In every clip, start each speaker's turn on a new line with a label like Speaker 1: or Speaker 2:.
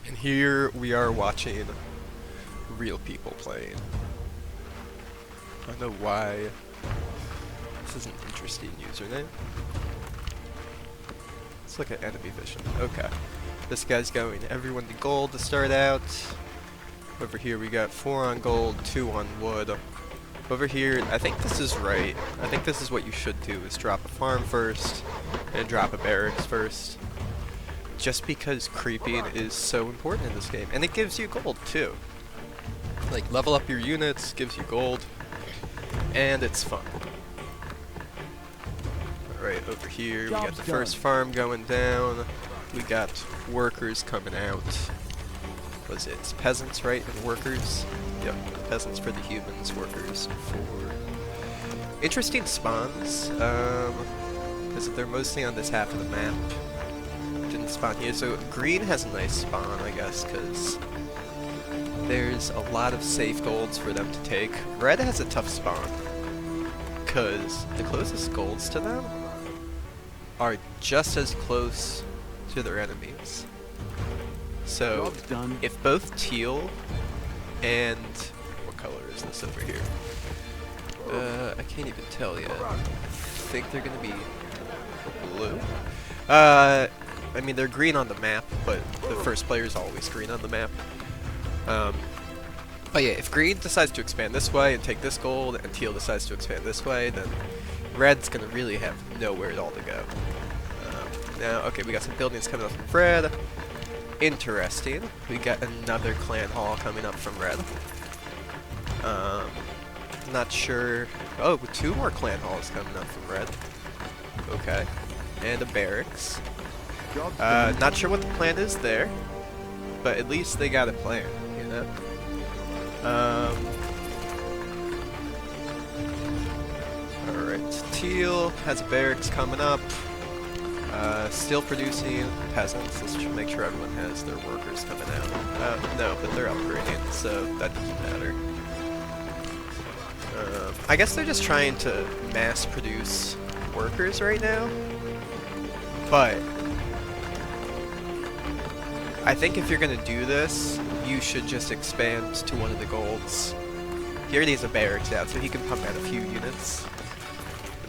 Speaker 1: And here we are watching real people playing. I don't know why this is an interesting username. Let's look at enemy vision. Okay. This guy's going everyone to gold to start out. Over here we got 4 on gold, 2 on wood. Over here, I think this is right. I think this is what you should do, is drop a farm first, and drop a barracks first. Just because creeping is so important in this game. And it gives you gold, too. Like, level up your units, gives you gold, and it's fun. Alright, over here, we got the first farm going down. We got workers coming out. Was it? It's peasants, right? And workers? Yep, peasants for the humans, workers for... Interesting spawns, because they're mostly on this half of the map. Didn't spawn here, so green has a nice spawn, I guess, because there's a lot of safe golds for them to take. Red has a tough spawn, because the closest golds to them are just as close to their enemies. So, if both teal and... what color is this over here? I can't even tell yet. I think they're gonna be blue. I mean, they're green on the map, but the first player is always green on the map. But yeah, if green decides to expand this way and take this gold, and teal decides to expand this way, then red's gonna really have nowhere at all to go. Now, okay, we got some buildings coming up from red. Interesting. We got another clan hall coming up from red. Not sure. Oh, 2 more clan halls coming up from red. Okay. And a barracks. Not sure what the plan is there, but at least they got a plan, you know? Alright, teal has a barracks coming up. Still producing peasants. Let's make sure everyone has their workers coming out. No, but they're upgrading, so that doesn't matter. I guess they're just trying to mass produce workers right now. But I think if you're gonna do this, you should just expand to one of the golds. He already has a barracks out, so he can pump out a few units.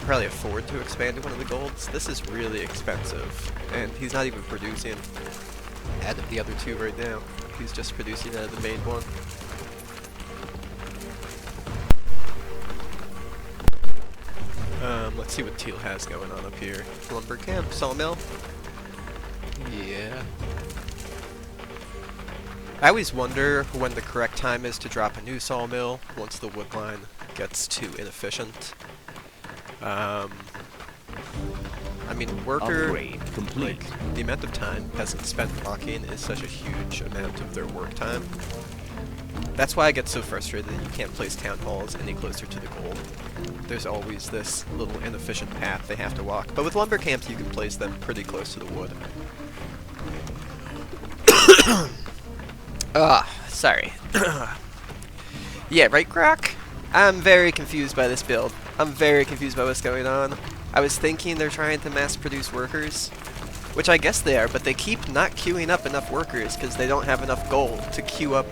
Speaker 1: Probably afford to expand to one of the golds. This is really expensive, and he's not even producing out of the other 2 right now. He's just producing out of the main one. Let's see what teal has going on up here. Lumber camp, sawmill. Yeah. I always wonder when the correct time is to drop a new sawmill once the wood line gets too inefficient. I mean, worker, like, the amount of time peasants spend walking is such a huge amount of their work time. That's why I get so frustrated that you can't place town halls any closer to the goal. There's always this little inefficient path they have to walk. But with lumber camps, you can place them pretty close to the wood. Sorry. Yeah, right, Grok? I'm very confused by this build. I'm very confused by what's going on. I was thinking they're trying to mass produce workers, which I guess they are, but they keep not queuing up enough workers because they don't have enough gold to queue up,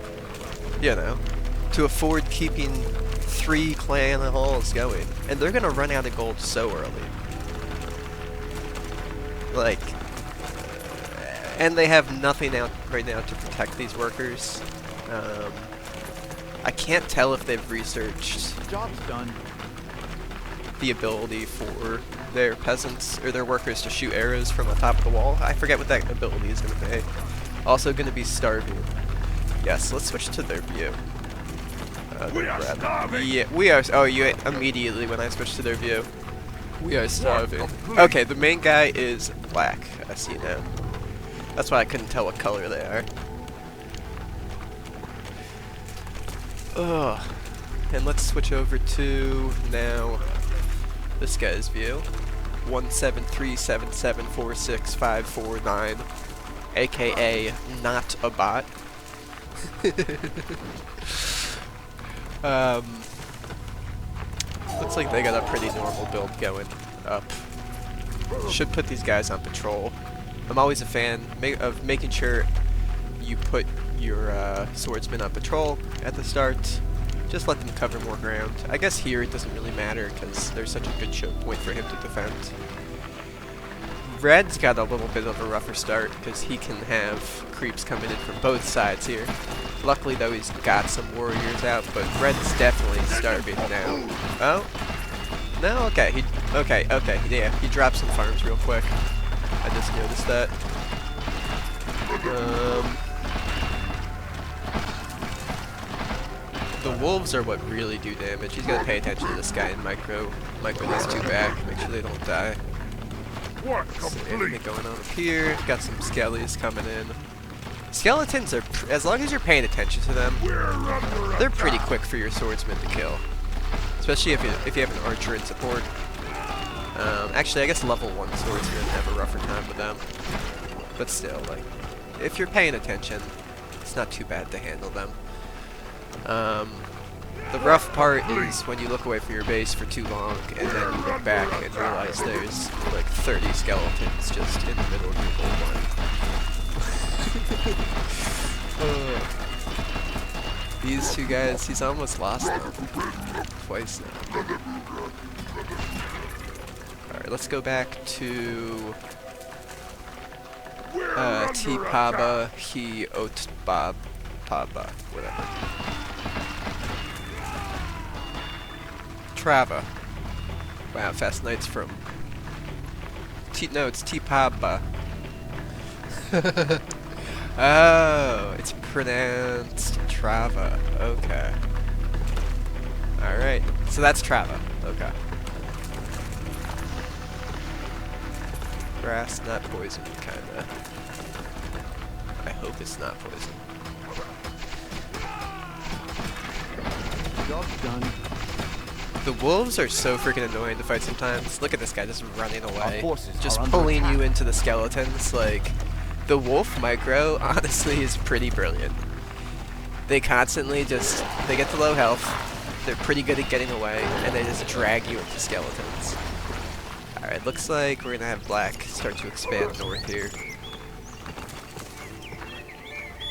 Speaker 1: you know, to afford keeping 3 clan halls going. And they're gonna run out of gold so early. Like, and they have nothing out right now to protect these workers. I can't tell if they've researched
Speaker 2: job's done.
Speaker 1: The ability for their peasants or their workers to shoot arrows from the top of the wall. I forget what that ability is going to be. Also going to be starving. Yes, let's switch to their view.
Speaker 2: We are starving.
Speaker 1: Yeah, we are. Oh, you immediately when I switch to their view. We are starving. Okay, the main guy is black. I see now. That's why I couldn't tell what color they are. Ugh. And let's switch over to now this guy's view. 17377465549, aka not a bot. Looks like they got a pretty normal build going up. Should put these guys on patrol. I'm always a fan of making sure you put your swordsman on patrol at the start. Just let them cover more ground. I guess here it doesn't really matter because there's such a good choke point for him to defend. Red's got a little bit of a rougher start because he can have creeps coming in from both sides here. Luckily though, he's got some warriors out, but Red's definitely starving now. Oh? No? Okay, okay, yeah, he dropped some farms real quick. I just noticed that. The wolves are what really do damage. He's got to pay attention to this guy and micro these two back, make sure they don't die. So anything going on up here. Got some skellies coming in. Skeletons are, as long as you're paying attention to them, they're pretty quick for your swordsman to kill. Especially if you have an archer in support. Actually, I guess level 1 swordsmen have a rougher time with them. But still, like, if you're paying attention, it's not too bad to handle them. The rough part is when you look away from your base for too long and then you look back and realize there's like 30 skeletons just in the middle of your gold line. These two guys, he's almost lost them twice now. Alright, let's go back to T-Paba, He Otbab, Paba, whatever. Trava. Wow, Fast Knight's from... No, it's T-Paba. Oh, it's pronounced Trava. Okay. Alright, so that's Trava. Okay. Grass, not poison, kinda. I hope it's not poison.
Speaker 2: Job's done.
Speaker 1: The wolves are so freaking annoying to fight sometimes. Look at this guy just running away. Just
Speaker 2: are
Speaker 1: pulling you into the skeletons. Like, the wolf micro, honestly, is pretty brilliant. They constantly just, they get to low health, they're pretty good at getting away, and they just drag you into skeletons. Alright, looks like we're gonna have black start to expand north here.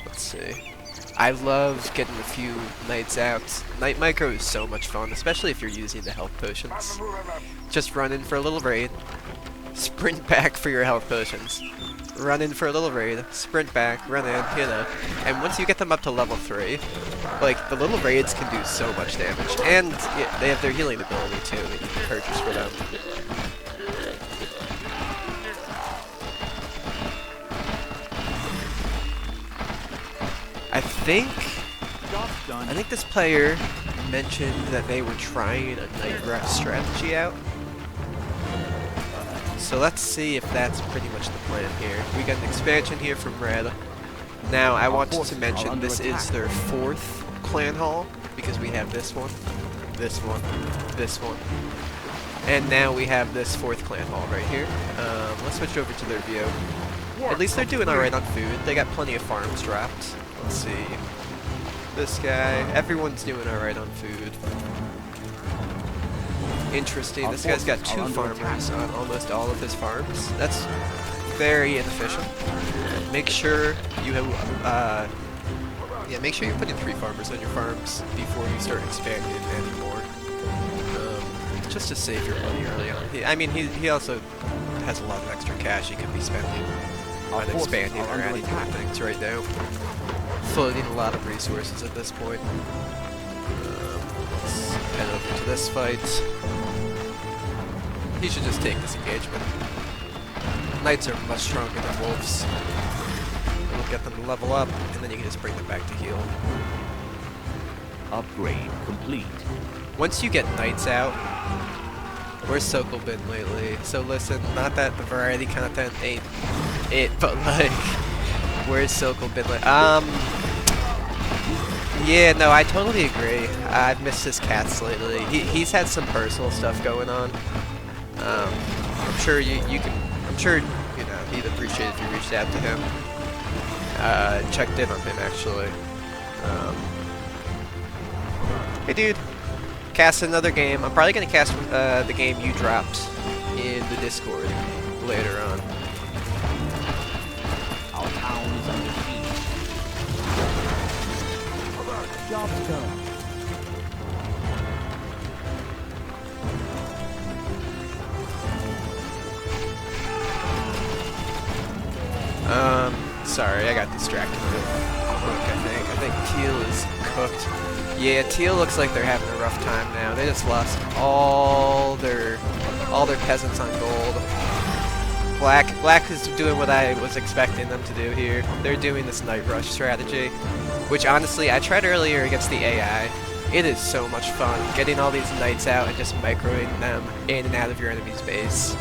Speaker 1: Let's see. I love getting a few knights out. Knight micro is so much fun, especially if you're using the health potions. Just run in for a little raid, sprint back for your health potions. Run in for a little raid, sprint back, run in, you know. And once you get them up to level 3, like, the little raids can do so much damage. And yeah, they have their healing ability too that you can purchase for them. I think this player mentioned that they were trying a night rush strategy out. So let's see if that's pretty much the plan here. We got an expansion here from Red. Now I wanted to mention this is their 4th clan hall because we have this one, this one, this one, and now we have this 4th clan hall right here. Let's switch over to their view. At least they're doing alright on food. They got plenty of farms dropped. Let's see. This guy, everyone's doing alright on food. Interesting, this guy's got 2 farmers on almost all of his farms. That's very inefficient. Make sure you have, make sure you're putting 3 farmers on your farms before you start expanding anymore. Just to save your money early on. He also has a lot of extra cash he could be spending on expanding or adding new things right now. Floating a lot of resources at this point. Let's head over to this fight. He should just take this engagement. Knights are much stronger than wolves. It'll get them to level up, and then you can just bring them back to heal.
Speaker 2: Upgrade complete.
Speaker 1: Once you get knights out, where's Sokol been lately? So listen, not that the variety content ain't it, but like, where's Sokol been like? Yeah, no, I totally agree. I've missed his cats lately. He's had some personal stuff going on. I'm sure you know, he'd appreciate if you reached out to him. Checked in on him actually. Hey dude, cast another game. I'm probably gonna cast the game you dropped in the Discord later on.
Speaker 2: Our town is under siege.
Speaker 3: Job's done.
Speaker 1: Sorry, I got distracted with I think Teal is cooked. Yeah, Teal looks like they're having a rough time now. They just lost all their peasants on gold. Black is doing what I was expecting them to do here. They're doing this night rush strategy, which honestly I tried earlier against the AI. It is so much fun getting all these knights out and just microing them in and out of your enemy's base.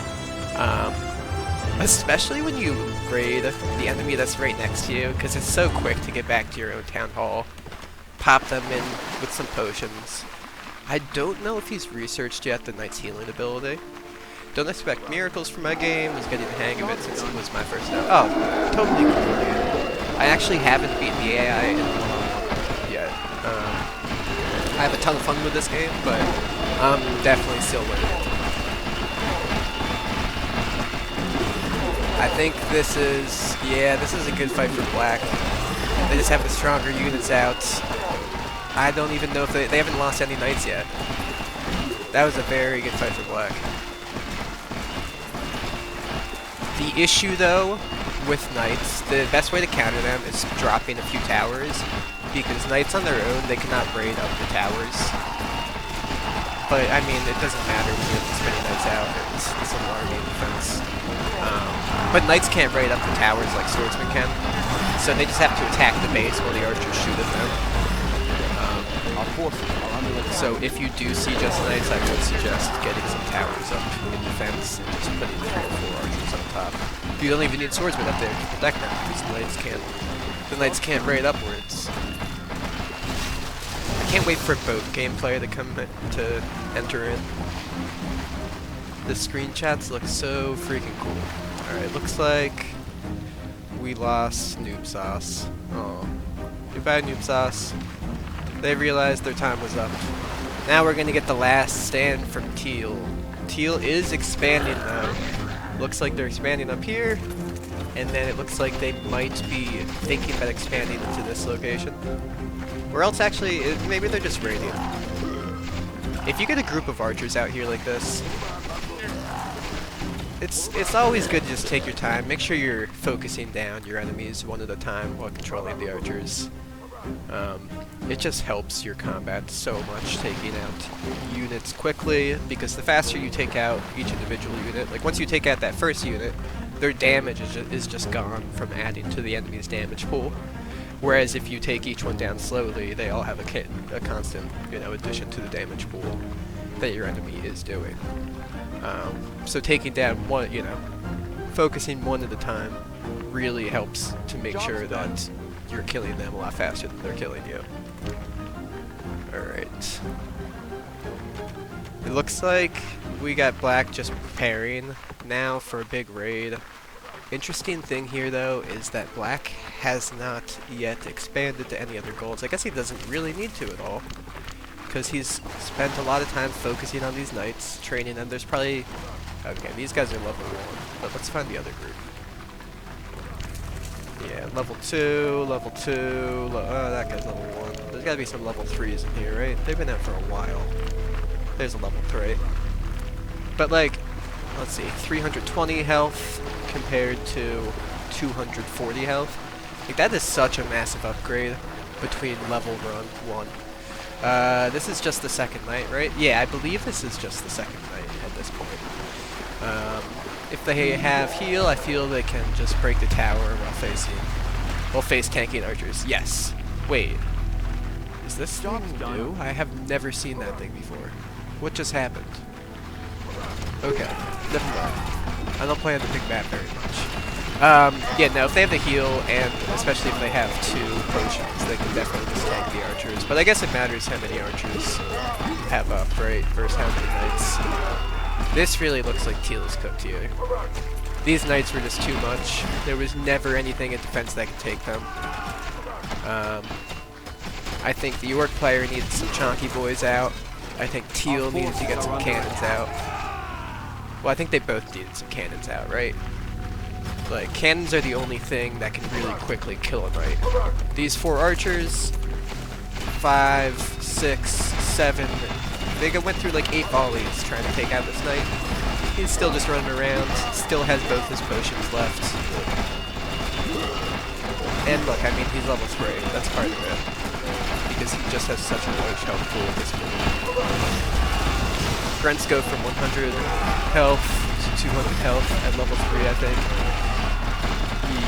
Speaker 1: Especially when you raid the enemy that's right next to you, because it's so quick to get back to your own town hall. Pop them in with some potions. I don't know if he's researched yet the Knight's healing ability. Don't expect miracles from my game. Was getting the hang of it since it was my first time. Oh, totally cool. I actually haven't beaten the AI in yet. I have a ton of fun with this game, but I'm definitely still learning. I think this is a good fight for Black. They just have the stronger units out. I don't even know if they haven't lost any knights yet. That was a very good fight for Black. The issue though with knights, the best way to counter them is dropping a few towers, because knights on their own, they cannot raid up the towers. But I mean, it doesn't matter when you have this many knights out. It's an alarming defense. But knights can't raid up the towers like swordsmen can, so they just have to attack the base while the archers shoot at them. So if you do see just knights, I would suggest getting some towers up in defense and just putting 3 or 4 archers on top. You don't even need swordsmen up there to protect them, because the knights can't raid upwards. I can't wait for boat gameplay to come to enter in. The screenshots look so freaking cool. Alright, looks like we lost Noob Sauce. Oh. Goodbye, Noob Sauce. They realized their time was up. Now we're gonna get the last stand from Teal. Teal is expanding now. Looks like they're expanding up here, and then it looks like they might be thinking about expanding into this location. Or else actually, maybe they're just raiding. If you get a group of archers out here like this, it's always good to just take your time. Make sure you're focusing down your enemies one at a time while controlling the archers. It just helps your combat so much, taking out units quickly, because the faster you take out each individual unit, like once you take out that first unit, their damage is just gone from adding to the enemy's damage pool. Whereas if you take each one down slowly, they all have a constant, addition to the damage pool that your enemy is doing. So taking down one, focusing one at a time really helps to make sure that you're killing them a lot faster than they're killing you. Alright. It looks like we got Black just preparing now for a big raid. Interesting thing here though is that Black has not yet expanded to any other golds. I guess he doesn't really need to at all, because he's spent a lot of time focusing on these knights, training them. There's probably... Okay, these guys are level 1, but let's find the other group. Yeah, level 2, level 2, oh, that guy's level 1. There's gotta be some level 3s in here, right? They've been out for a while. There's a level 3. But like, let's see, 320 health compared to 240 health. Like, that is such a massive upgrade between level 1. This is just the second night, right? Yeah, I believe this is just the second night at this point. If they have heal, I feel they can just break the tower while face tanking archers. Yes. Wait. Is this thing new? I have never seen that thing before. What just happened? Okay. Never mind. I don't play on the big map very much. Yeah, no, if they have the heal, and especially if they have 2 potions, they can definitely just tank the archers. But I guess it matters how many archers have up, right, versus how many knights. This really looks like Teal is cooked here. These knights were just too much. There was never anything in defense that could take them. I think the York player needed some chonky boys out. I think Teal needed to get some cannons out. Well, I think they both needed some cannons out, right? Like, cannons are the only thing that can really quickly kill a knight. These 4 archers, 5, 6, 7. I think I went through like 8 volleys trying to take out this knight. He's still just running around, still has both his potions left. And look, I mean, he's level 3, that's part of it. Because he just has such a large health pool at this point. Brents go from 100 health to 200 health at level 3, I think.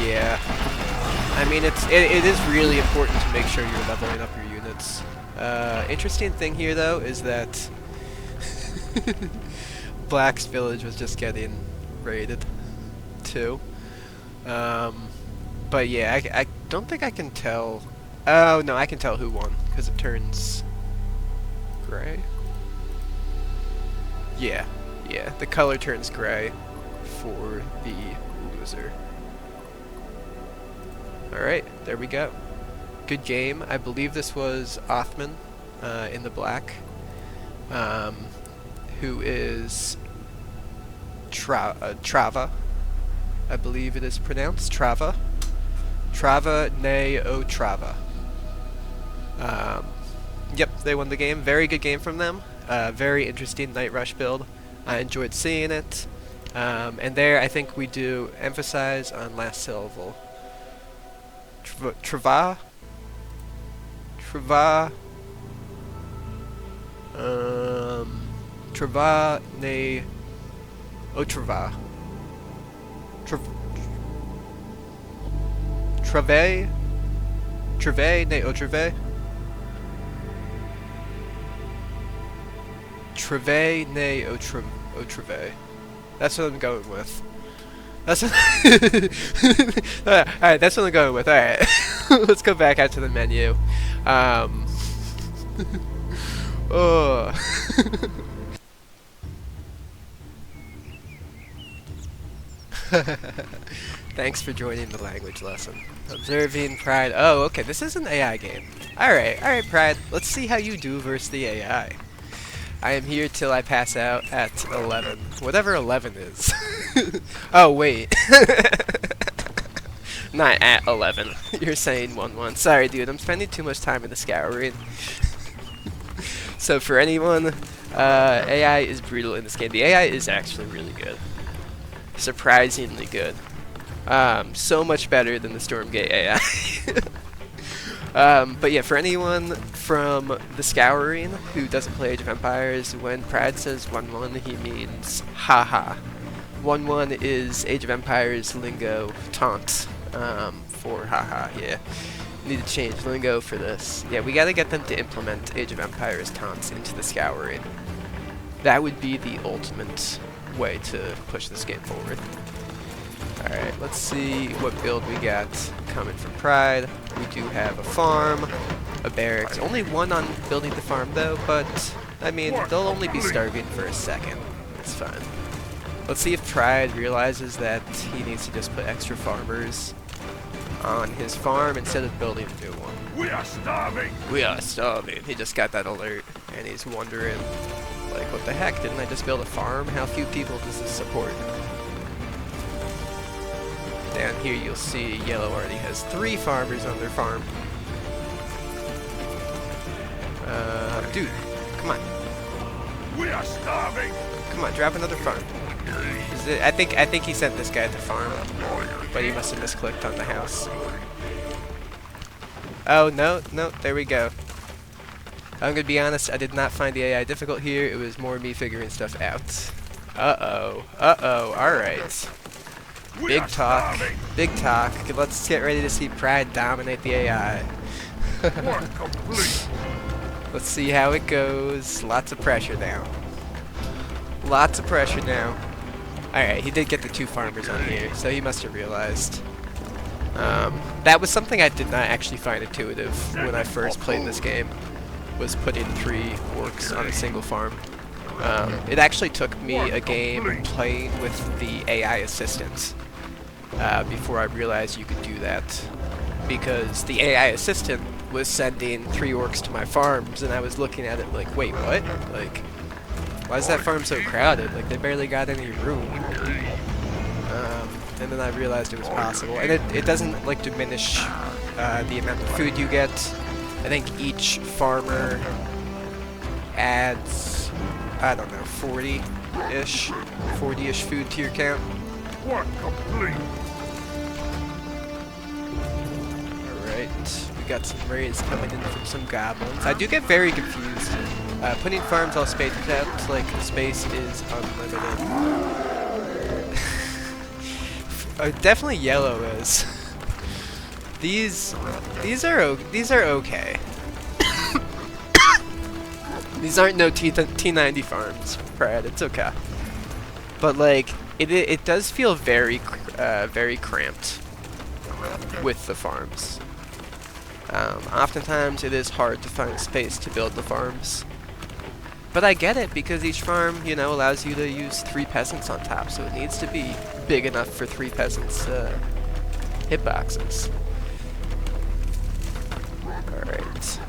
Speaker 1: Yeah. I mean, it is really important to make sure you're leveling up your units. Interesting thing here, though, is that Black's village was just getting raided, too. But yeah, I don't think I can tell. Oh, no, I can tell who won, because it turns gray. Yeah, the color turns gray for the loser. Alright, there we go. Good game. I believe this was Othman in the black, who is Trava. I believe it is pronounced Trava. Trava ne o Trava. Yep, they won the game. Very good game from them. Very interesting Night Rush build. I enjoyed seeing it. And there, I think we do emphasize on last syllable. Trava ne Otrava. Trave ne Otrave. Trave ne Otrave. That's what I'm going with. That's what alright, that's what I'm going with. Alright. Let's go back out to the menu. Oh. Thanks for joining the language lesson. Observing Pride. Oh, okay, this is an AI game. Alright, Pride. Let's see how you do versus the AI. I am here till I pass out at 11. Whatever 11 is. Oh, wait. Not at 11. You're saying 1-1. Sorry, dude. I'm spending too much time in the Scouring. So for anyone, AI is brutal in this game. The AI is actually really good. Surprisingly good. So much better than the Stormgate AI. But yeah, for anyone from the Scouring who doesn't play Age of Empires, when Prad says 1-1, he means haha. 1-1 is Age of Empires lingo taunt for haha, yeah. Need to change lingo for this. Yeah, we gotta get them to implement Age of Empires taunts into the Scouring. That would be the ultimate way to push this game forward. Alright, let's see what build we got coming from Pride. We do have a farm, a barracks. Only one on building the farm though, but I mean, they'll only be starving for a second. It's fine. Let's see if Pride realizes that he needs to just put extra farmers on his farm instead of building a new one.
Speaker 2: We are starving!
Speaker 1: We are starving. He just got that alert and he's wondering, like, what the heck? Didn't I just build a farm? How few people does this support? Down here you'll see Yellow already has 3 farmers on their farm. Dude, come on.
Speaker 2: We are starving!
Speaker 1: Come on, drop another farm. I think he sent this guy to farm, but he must have misclicked on the house. Oh, no, there we go. I'm gonna be honest, I did not find the AI difficult here, it was more me figuring stuff out. Alright. Big talk. Let's get ready to see Pride dominate the AI. Let's see how it goes. Lots of pressure now. Alright, he did get the 2 farmers on here, so he must have realized. That was something I did not actually find intuitive when I first played this game, was putting 3 orcs on a single farm. It actually took me a game playing with the AI assistant before I realized you could do that. Because the AI assistant was sending 3 orcs to my farms, and I was looking at it like, wait, what? Like, why is that farm so crowded? Like, they barely got any room. And then I realized it was possible. And it doesn't, like, diminish the amount of food you get. I think each farmer adds, I don't know, 40-ish food to your camp.
Speaker 2: Work complete.
Speaker 1: Alright, we got some raids coming in from some goblins. I do get very confused. Putting farms all spaced out, like space is unlimited. Definitely yellow is. These are okay. These aren't no T90 farms, Brad. It's okay. But like, it does feel very cramped with the farms. Oftentimes it is hard to find space to build the farms. But I get it, because each farm, you know, allows you to use 3 peasants on top, so it needs to be big enough for 3 peasants hitboxes. Alright.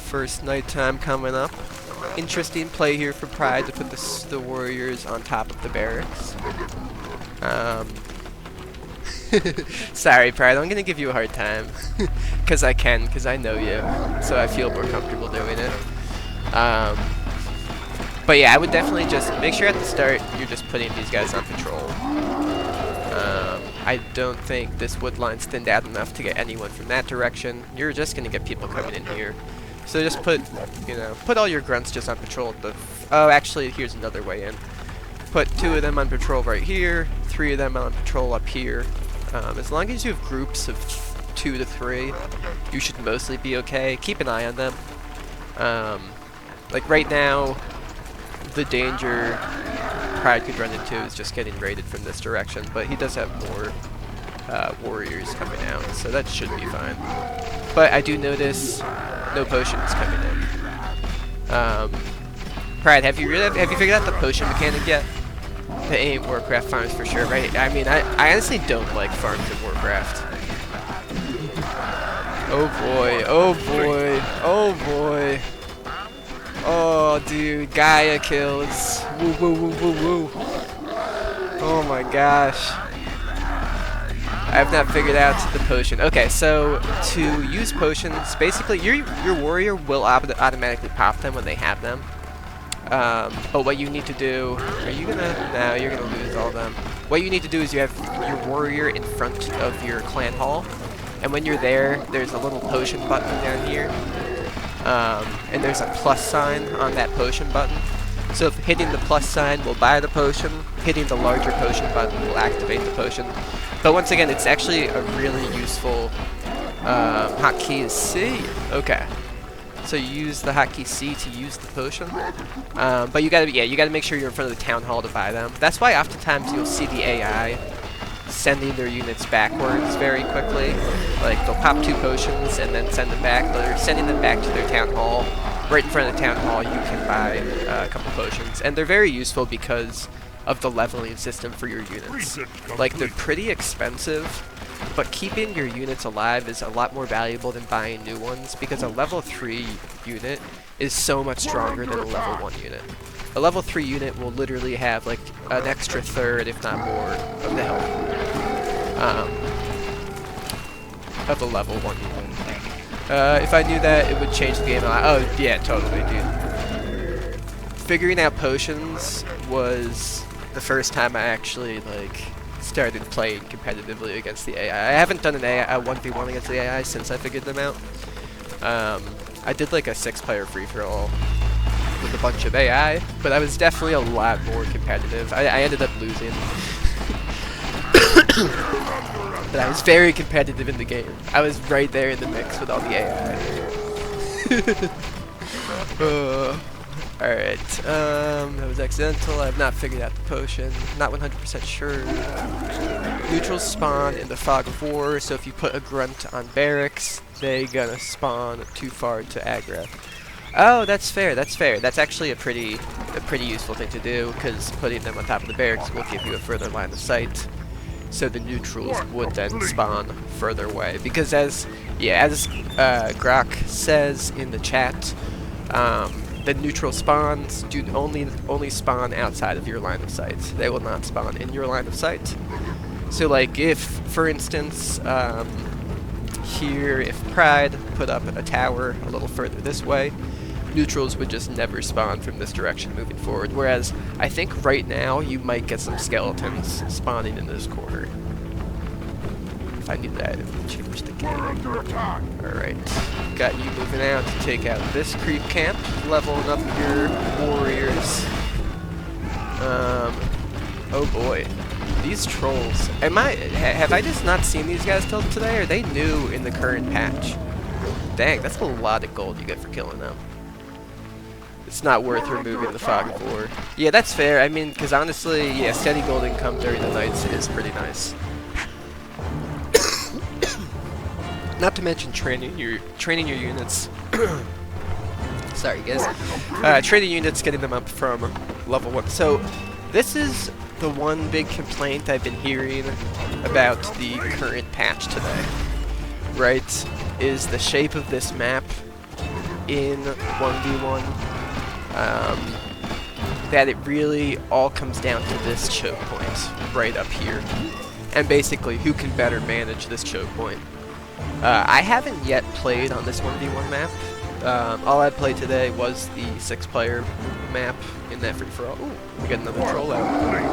Speaker 1: First nighttime coming up. Interesting play here for Pride to put the warriors on top of the barracks. Sorry, Pride, I'm gonna give you a hard time. Because I know you. So I feel more comfortable doing it. But yeah, I would definitely just make sure at the start you're just putting these guys on patrol. I don't think this wood line's thinned out enough to get anyone from that direction. You're just gonna get people coming in here. So just put all your grunts just on patrol. Oh, actually, here's another way in. Put 2 of them on patrol right here, 3 of them on patrol up here. As long as you have groups of 2 to 3, you should mostly be okay. Keep an eye on them. Like right now, the danger Pride could run into is just getting raided from this direction, but he does have more warriors coming out, so that should be fine. But I do notice no potions coming in. Pride, have you figured out the potion mechanic yet? They ain't WarCraft farms for sure, right? I mean, I honestly don't like farms in WarCraft. Oh boy, oh boy, oh boy. Oh, dude, Gaia kills. Woo, woo, woo, woo, woo. Oh my gosh. I have not figured out the potion. Okay, so to use potions, basically your warrior will automatically pop them when they have them. But what you need to do, no, you're gonna lose all of them. What you need to do is you have your warrior in front of your clan hall, and when you're there, there's a little potion button down here, and there's a plus sign on that potion button. So if hitting the plus sign will buy the potion, hitting the larger potion button will activate the potion. But once again, it's actually a really useful hotkey C. Okay. So you use the hotkey C to use the potion, but you gotta make sure you're in front of the town hall to buy them. That's why oftentimes you'll see the AI sending their units backwards very quickly. Like they'll pop 2 potions and then send them back. They're sending them back to their town hall. Right in front of the town hall, you can buy a couple potions, and they're very useful because of the leveling system for your units. Like they're pretty expensive. But keeping your units alive is a lot more valuable than buying new ones, because a level 3 unit is so much stronger than a level 1 unit. A level 3 unit will literally have like an extra third, if not more, of the health of a level 1 unit. If I knew that, it would change the game a lot. Oh yeah, totally, dude. Figuring out potions was the first time I actually started playing competitively against the AI. I haven't done a 1v1 against the AI since I figured them out. I did like a 6-player free-for-all with a bunch of AI, but I was definitely a lot more competitive. I ended up losing. But I was very competitive in the game. I was right there in the mix with all the AI. Alright, that was accidental. I have not figured out the potion. Not 100% sure. Neutrals spawn in the fog of war, so if you put a grunt on barracks, they gonna spawn too far to aggro. Oh, that's fair, that's fair. That's actually a pretty useful thing to do, because putting them on top of the barracks will give you a further line of sight. So the neutrals would then spawn further away. Because as Grok says in the chat, the neutral spawns do only spawn outside of your line of sight. They will not spawn in your line of sight. So like if, for instance, here, if Pride put up a tower a little further this way, neutrals would just never spawn from this direction moving forward. Whereas I think right now you might get some skeletons spawning in this corner. If I knew that, it would change the game. Alright, got you moving out to take out this creep camp, leveling up your warriors. Oh boy. These trolls. Have I just not seen these guys till today, or are they new in the current patch? Dang, that's a lot of gold you get for killing them. It's not worth removing the Fog of War. Yeah, that's fair. I mean, because honestly, yeah, steady gold income during the nights is pretty nice. Not to mention training your units. Sorry, guys. Training units, getting them up from level 1. So, this is the one big complaint I've been hearing about the current patch today, right, is the shape of this map in 1v1, that it really all comes down to this choke point right up here, and basically who can better manage this choke point. I haven't yet played on this 1v1 map. All I played today was the 6-player map in that free-for-all. Ooh, we got another troll out.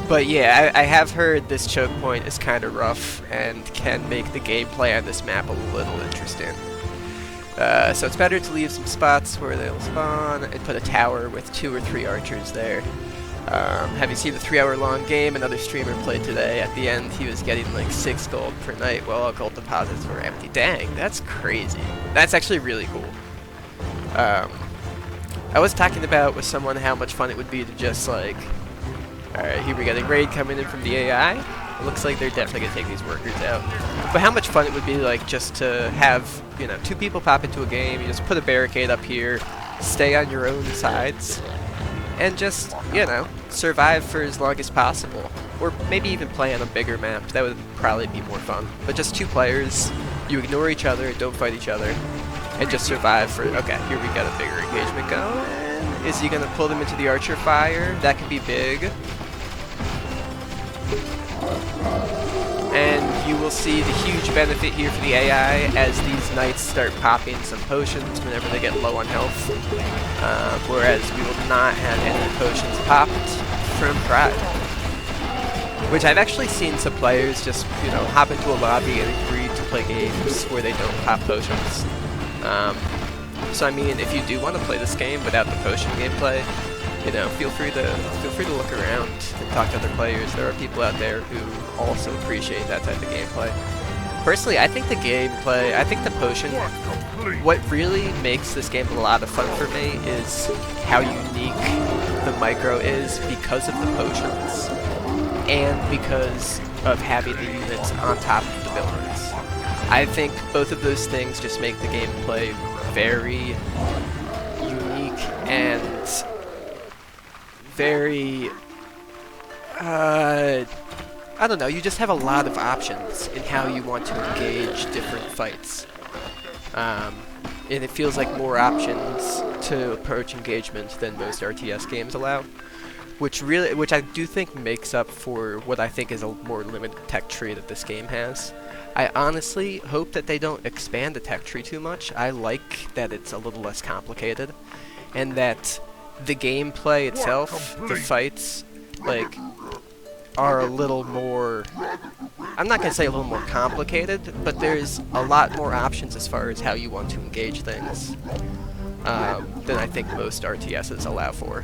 Speaker 1: But yeah, I have heard this choke point is kind of rough and can make the gameplay on this map a little interesting. So it's better to leave some spots where they'll spawn and put a tower with 2 or 3 archers there. Have you seen the 3-hour-long game another streamer played today? At the end, he was getting like 6 gold per night while all gold deposits were empty. Dang, that's crazy. That's actually really cool. I was talking about with someone how much fun it would be to just like, alright, here we got a raid coming in from the AI. It looks like they're definitely gonna take these workers out. But how much fun it would be like just to have, you know, 2 people pop into a game, you just put a barricade up here, stay on your own sides, and just, you know, survive for as long as possible. Or maybe even play on a bigger map. That would probably be more fun. But just 2 players, you ignore each other, don't fight each other, and just survive for, okay, here we got a bigger engagement going. Is he going to pull them into the archer fire? That could be big. And you will see the huge benefit here for the AI as these knights start popping some potions whenever they get low on health. Whereas we will not have any potions popped from Pride. Which I've actually seen some players just, you know, hop into a lobby and agree to play games where they don't pop potions. So I mean, if you do want to play this game without the potion gameplay, you know, feel free to look around and talk to other players. There are people out there who also appreciate that type of gameplay. Personally, I think the gameplay, I think the potion, what really makes this game a lot of fun for me is how unique the micro is because of the potions and because of having the units on top of the buildings. I think both of those things just make the gameplay very unique and very, I don't know, you just have a lot of options in how you want to engage different fights. And it feels like more options to approach engagement than most RTS games allow, which I do think makes up for what I think is a more limited tech tree that this game has. I honestly hope that they don't expand the tech tree too much. I like that it's a little less complicated, and that the gameplay itself, the fights, like, are a little more, I'm not going to say a little more complicated, but there's a lot more options as far as how you want to engage things than I think most RTSs allow for.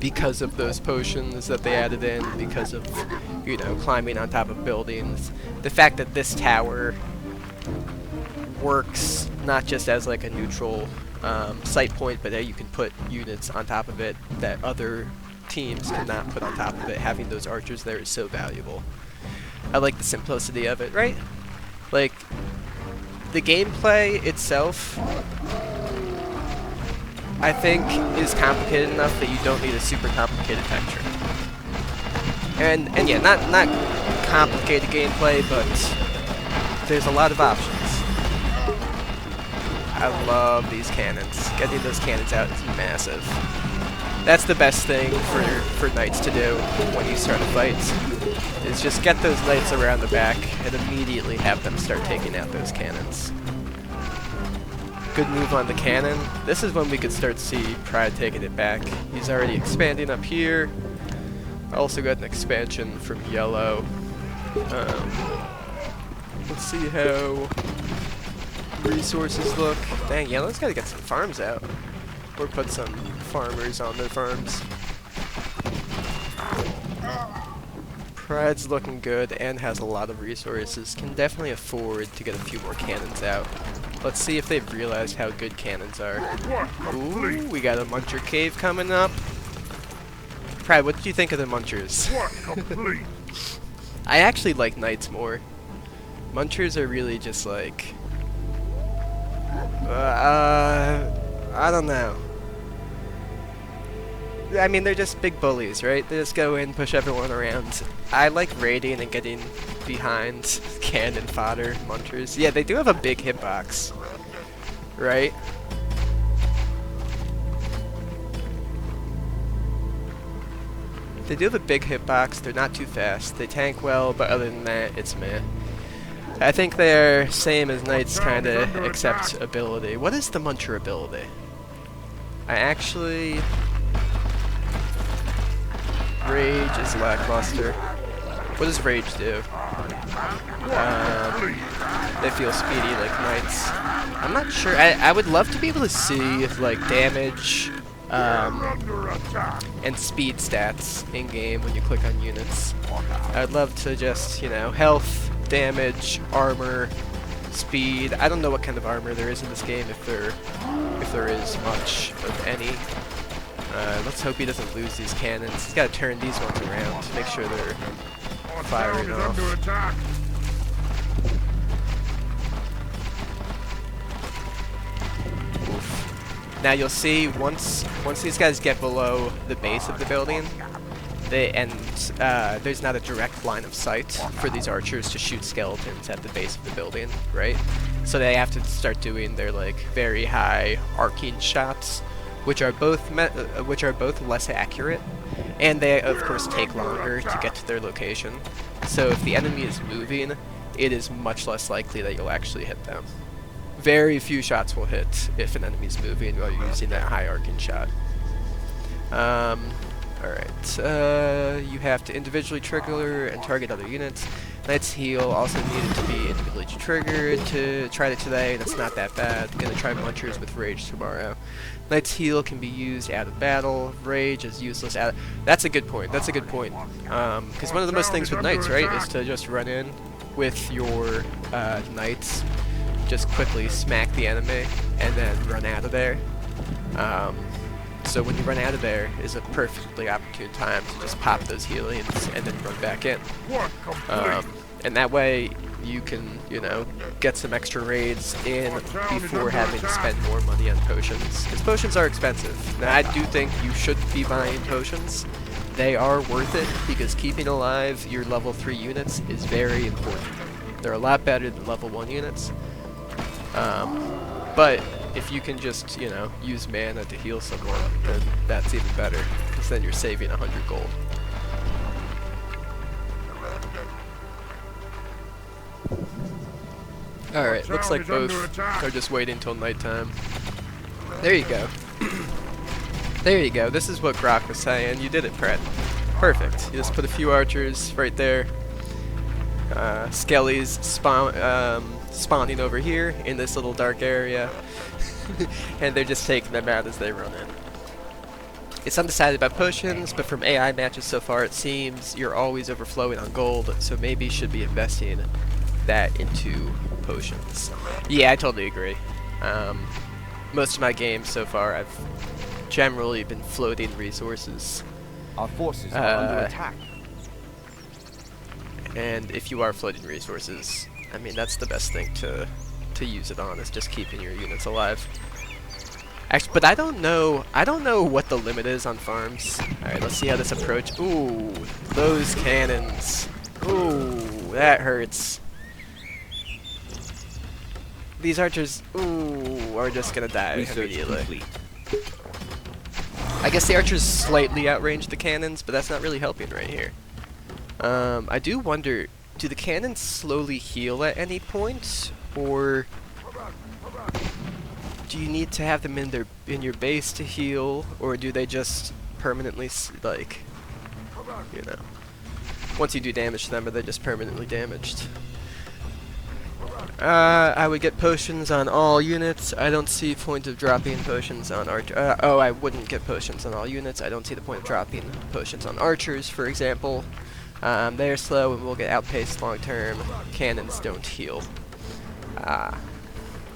Speaker 1: Because of those potions that they added in, because of, you know, climbing on top of buildings. The fact that this tower works not just as like a neutral sight point, but that you can put units on top of it that other teams cannot put on top of it. Having those archers there is so valuable. I like the simplicity of it, right? Like, the gameplay itself, I think, is complicated enough that you don't need a super complicated tech tree. And yeah, not complicated gameplay, but there's a lot of options. I love these cannons. Getting those cannons out is massive. That's the best thing for knights to do when you start a fight, is just get those knights around the back and immediately have them start taking out those cannons. Good move on the cannon. This is when we could start to see Pride taking it back. He's already expanding up here. Also got an expansion from yellow. Let's see how resources look. Dang, yellow's got to get some farms out. Or put some farmers on their farms. Pride's looking good and has a lot of resources. Can definitely afford to get a few more cannons out. Let's see if they've realized how good cannons are. Ooh, we got a Muncher cave coming up. Pride, what did you think of the Munchers? I actually like Knights more. Munchers are really just like... I don't know. I mean, they're just big bullies, right? They just go in, push everyone around. I like raiding and getting behind cannon fodder Munchers. Yeah, they do have a big hitbox, right? They do have a big hitbox. They're not too fast. They tank well, but other than that, it's meh. I think they're same as Knights, kind of, except ability. What is the Muncher ability? I actually... Rage is lackluster. What does Rage do? They feel speedy like Knights. I'm not sure. I would love to be able to see like damage and speed stats in game when you click on units. I'd love to just, you know, health, damage, armor, speed. I don't know what kind of armor there is in this game, if there is much of any. Let's hope he doesn't lose these cannons. He's got to turn these ones around to make sure they're firing off. Oof. Now you'll see once these guys get below the base of the building, there's not a direct line of sight for these archers to shoot skeletons at the base of the building, right? So they have to start doing their like very high arcing shots, which are both less accurate, and they of course take longer to get to their location. So if the enemy is moving, it is much less likely that you'll actually hit them. Very few shots will hit if an enemy's moving while you're using that high arcing shot. Alright, you have to individually trigger and target other units. Knight's Heal also needed to be individually triggered. Tried it today, that's not that bad. Gonna try Munchers with Rage tomorrow. Knight's Heal can be used out of battle. Rage is useless out of... That's a good point, that's a good point. Because one of the most things with Knights, right, is to just run in with your Knights, just quickly smack the enemy, and then run out of there. So when you run out of there is a perfectly opportune time to just pop those healings and then run back in. And that way you can, you know, get some extra raids in before having to spend more money on potions. Because potions are expensive. Now I do think you should be buying potions. They are worth it because keeping alive your level 3 units is very important. They're a lot better than level 1 units. But if you can just, you know, use mana to heal someone, then that's even better, because then you're saving 100 gold. Alright, looks like both are just waiting till nighttime. There you go. There you go, this is what Grok was saying. You did it, Pret. Perfect. You just put a few archers right there. Skellies spawning over here in this little dark area. And they're just taking them out as they run in. It's undecided about potions, but from AI matches so far it seems you're always overflowing on gold, so maybe you should be investing that into potions. Yeah, I totally agree. Most of my games so far I've generally been floating resources.
Speaker 3: Our forces are under attack.
Speaker 1: And if you are floating resources, I mean that's the best thing to use it on, is just keeping your units alive. Actually, but I don't know what the limit is on farms. Alright, let's see how this approach. Ooh, those cannons. Ooh, that hurts. These archers, ooh, are just gonna die immediately. I guess the archers slightly outrange the cannons, but that's not really helping right here. I do wonder, do the cannons slowly heal at any point, or do you need to have them in your base to heal, or do they just permanently like, you know, once you do damage to them, are they just permanently damaged? I would get potions on all units. I don't see point of dropping potions on archers. Oh, I wouldn't get potions on all units. I don't see the point of dropping potions on archers, for example. They're slow and will get outpaced long term. Cannons don't heal.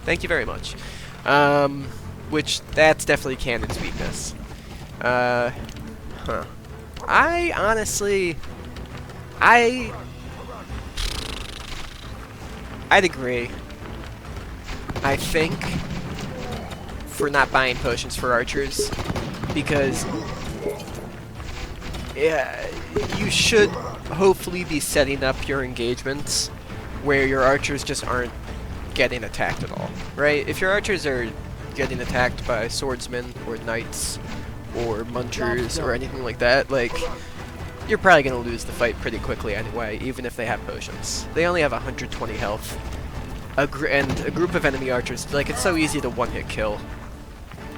Speaker 1: Thank you very much. Which, that's definitely cannon's weakness. I honestly... I'd agree. I think for not buying potions for archers, because you should hopefully be setting up your engagements where your archers just aren't getting attacked at all, right? If your archers are getting attacked by swordsmen or knights or munchers or anything like that, like, you're probably going to lose the fight pretty quickly anyway, even if they have potions. They only have 120 health. And a group of enemy archers, like, it's so easy to one-hit kill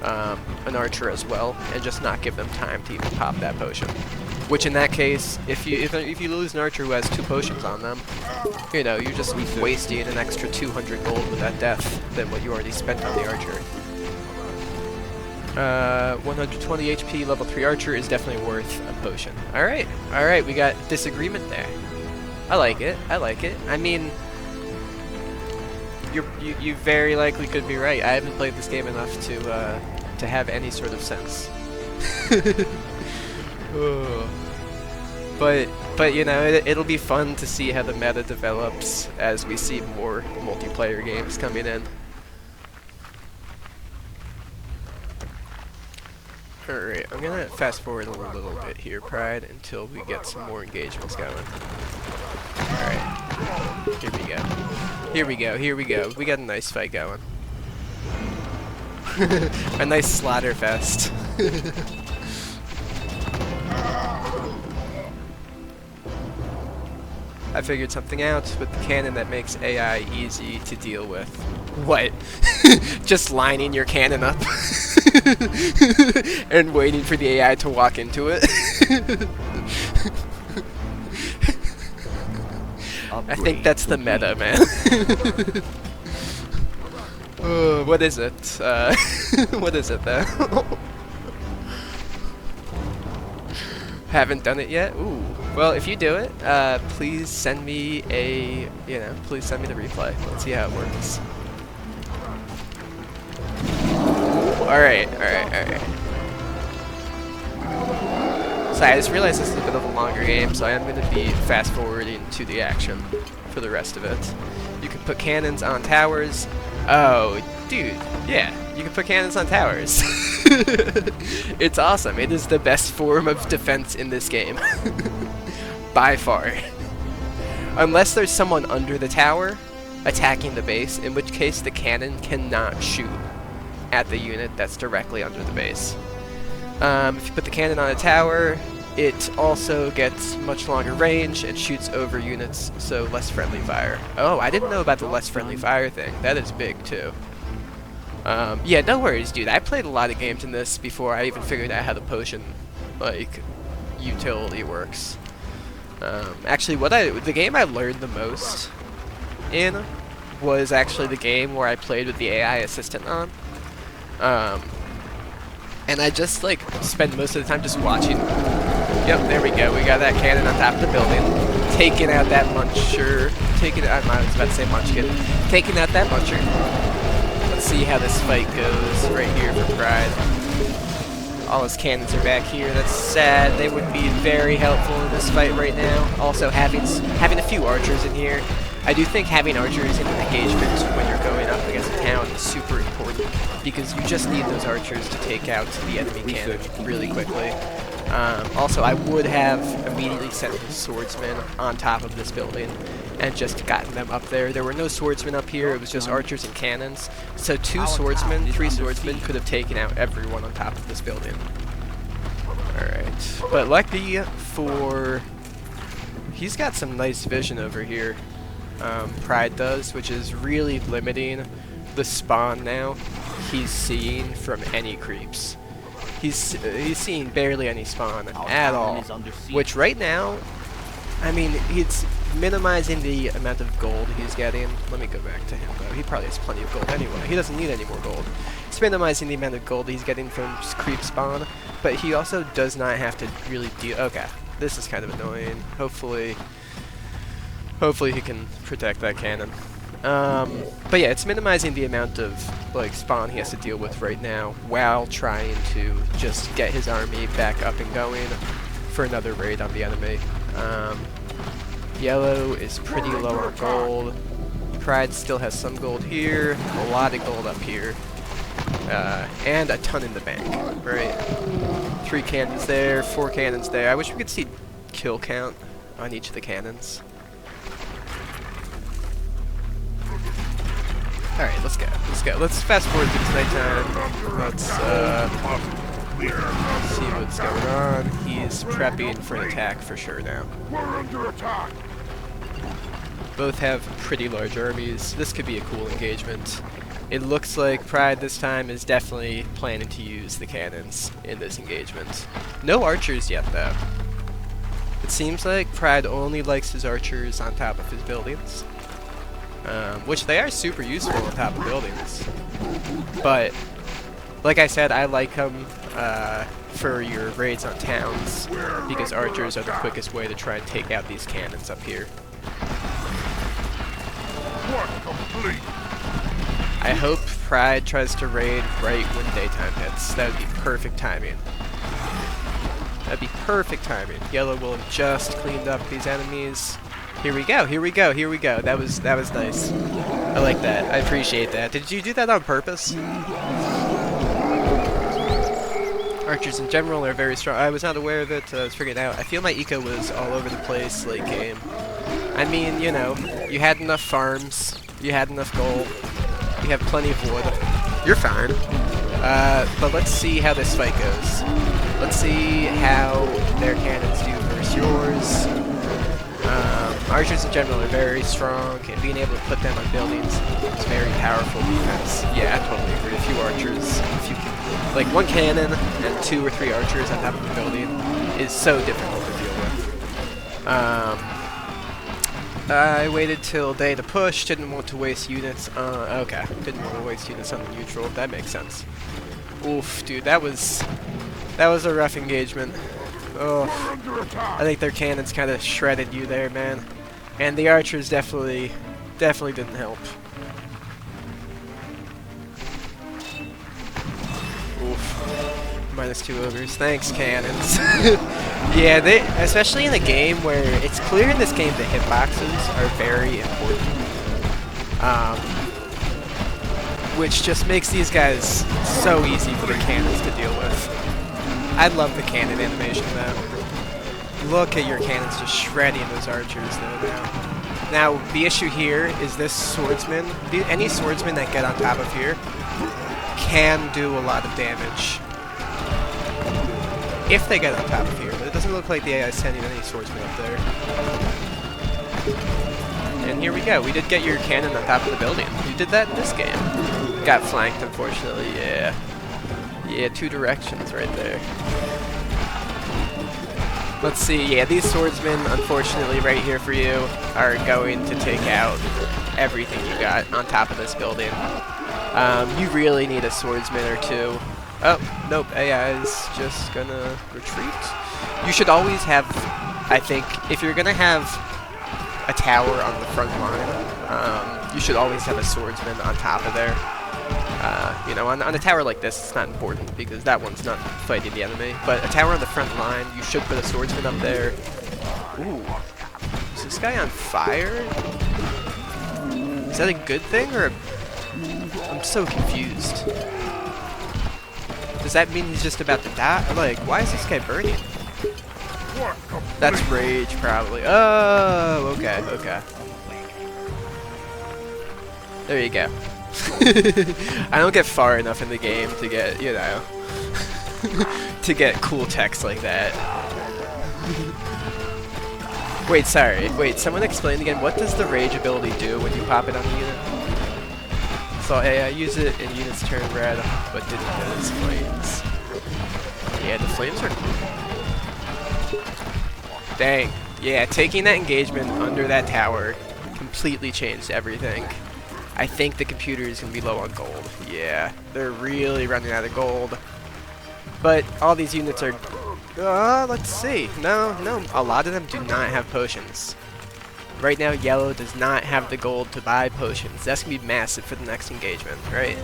Speaker 1: an archer as well, and just not give them time to even pop that potion. Which in that case, if you lose an archer who has 2 potions on them, you know, you're just wasting an extra 200 gold with that death than what you already spent on the archer. 120 HP, level 3 archer is definitely worth a potion. Alright, we got disagreement there. I like it. I mean, you very likely could be right. I haven't played this game enough to have any sort of sense. But you know, it'll be fun to see how the meta develops as we see more multiplayer games coming in. Alright, I'm gonna fast forward a little bit here, Pride, until we get some more engagements going. Alright, here we go. We got a nice fight going. A nice slaughter fest. I figured something out with the cannon that makes AI easy to deal with. What? Just lining your cannon up and waiting for the AI to walk into it? I think that's the meta, man. What is it? What is it, though? Haven't done it yet? Ooh. Well, if you do it, please send me please send me the replay. Let's see how it works. Alright. So I just realized this is a bit of a longer game, so I am going to be fast forwarding to the action for the rest of it. You can put cannons on towers. Oh, dude, yeah, you can put cannons on towers. It's awesome. It is the best form of defense in this game. By far. Unless there's someone under the tower attacking the base, in which case the cannon cannot shoot at the unit that's directly under the base. If you put the cannon on a tower, it also gets much longer range and shoots over units, so less friendly fire. Oh, I didn't know about the less friendly fire thing. That is big, too. Yeah, no worries, dude. I played a lot of games in this before I even figured out how the potion, like, utility works. Actually, the game I learned the most in was actually the game where I played with the AI assistant on. And I just, like, spend most of the time just watching. Yep, there we go. We got that cannon on top of the building. Taking out that muncher. I was about to say munchkin. Taking out that muncher. Let's see how this fight goes right here for Pride. All his cannons are back here. That's sad. They would be very helpful in this fight right now. Also, having a few archers in here. I do think having archers in an engagement when you're going up against a town is super important, because you just need those archers to take out the enemy cannon really quickly. Also, I would have immediately sent the swordsmen on top of this building and just gotten them up there. There were no swordsmen up here, it was just archers and cannons. So 2 swordsmen, 3 swordsmen could have taken out everyone on top of this building. But lucky for... He's got some nice vision over here. Pride does, which is really limiting the spawn now he's seeing from any creeps. He's seeing barely any spawn at all, which right now, I mean, it's minimizing the amount of gold he's getting. Let me go back to him though. He probably has plenty of gold anyway. He doesn't need any more gold. It's minimizing the amount of gold he's getting from creep spawn, but he also does not have to really deal. Okay, this is kind of annoying. Hopefully he can protect that cannon. But yeah, it's minimizing the amount of like spawn he has to deal with right now while trying to just get his army back up and going for another raid on the enemy. Yellow is pretty low on gold. Pride still has some gold here, a lot of gold up here, and a ton in the bank, right? 3 cannons there, 4 cannons there. I wish we could see kill count on each of the cannons. Alright, let's go. Let's fast forward to nighttime. Let's see what's going on. He's prepping for an attack for sure now.
Speaker 2: We're under attack.
Speaker 1: Both have pretty large armies. This could be a cool engagement. It looks like Pride this time is definitely planning to use the cannons in this engagement. No archers yet though. It seems like Pride only likes his archers on top of his buildings. Which they are super useful on top of buildings. But, like I said, I like them for your raids on towns, because archers are the quickest way to try and take out these cannons up here.
Speaker 2: Work complete.
Speaker 1: I hope Pride tries to raid right when daytime hits. That would be perfect timing. That'd be perfect timing. Yellow will have just cleaned up these enemies. Here we go, here we go, here we go. That was nice. I like that. I appreciate that. Did you do that on purpose? Archers in general are very strong. I was not aware of it. I was figuring it out. I feel my eco was all over the place late game. I mean, you know, you had enough farms. You had enough gold. You have plenty of wood. You're fine. But let's see how this fight goes. Let's see how their cannons do versus yours. Archers in general are very strong, and being able to put them on buildings is very powerful defense. Yeah, I totally agree. A few archers, like 1 cannon and 2 or 3 archers on top of the building is so difficult to deal with. I waited till day to push, didn't want to waste units. Okay, didn't want to waste units on the neutral. That makes sense. Oof, dude, that was a rough engagement. Oh, I think their cannons kind of shredded you there, man. And the archers definitely didn't help. Oof. -2 ogres. Thanks, cannons. Yeah, especially in a game where it's clear in this game the hitboxes are very important. Which just makes these guys so easy for the cannons to deal with. I love the cannon animation though. Look at your cannons just shredding those archers though now. Now, the issue here is this swordsman, any swordsmen that get on top of here can do a lot of damage. If they get on top of here, but it doesn't look like the AI is sending any swordsmen up there. And here we go, we did get your cannon on top of the building. You did that in this game. Got flanked, unfortunately, yeah. Yeah, 2 directions right there. Let's see, yeah, these swordsmen, unfortunately, right here for you, are going to take out everything you got on top of this building. You really need a swordsman or 2. Oh, nope, AI is just gonna retreat. You should always have, I think, if you're gonna have a tower on the front line, you should always have a swordsman on top of there. You know, on a tower like this, it's not important because that one's not fighting the enemy. But a tower on the front line, you should put a swordsman up there. Ooh, is this guy on fire? Is that a good thing or? I'm so confused. Does that mean he's just about to die? Like, why is this guy burning? That's rage, probably. Oh, okay, okay. There you go. I don't get far enough in the game to get, you know. to get cool text like that. Wait, sorry. Wait, someone explain again, what does the rage ability do when you pop it on the unit? So I use it and units turn red, but didn't notice flames. Yeah, the flames are cool. Dang. Yeah, taking that engagement under that tower completely changed everything. I think the computer is going to be low on gold. Yeah, they're really running out of gold. But all these units are... let's see. No, a lot of them do not have potions. Right now, yellow does not have the gold to buy potions. That's going to be massive for the next engagement, right?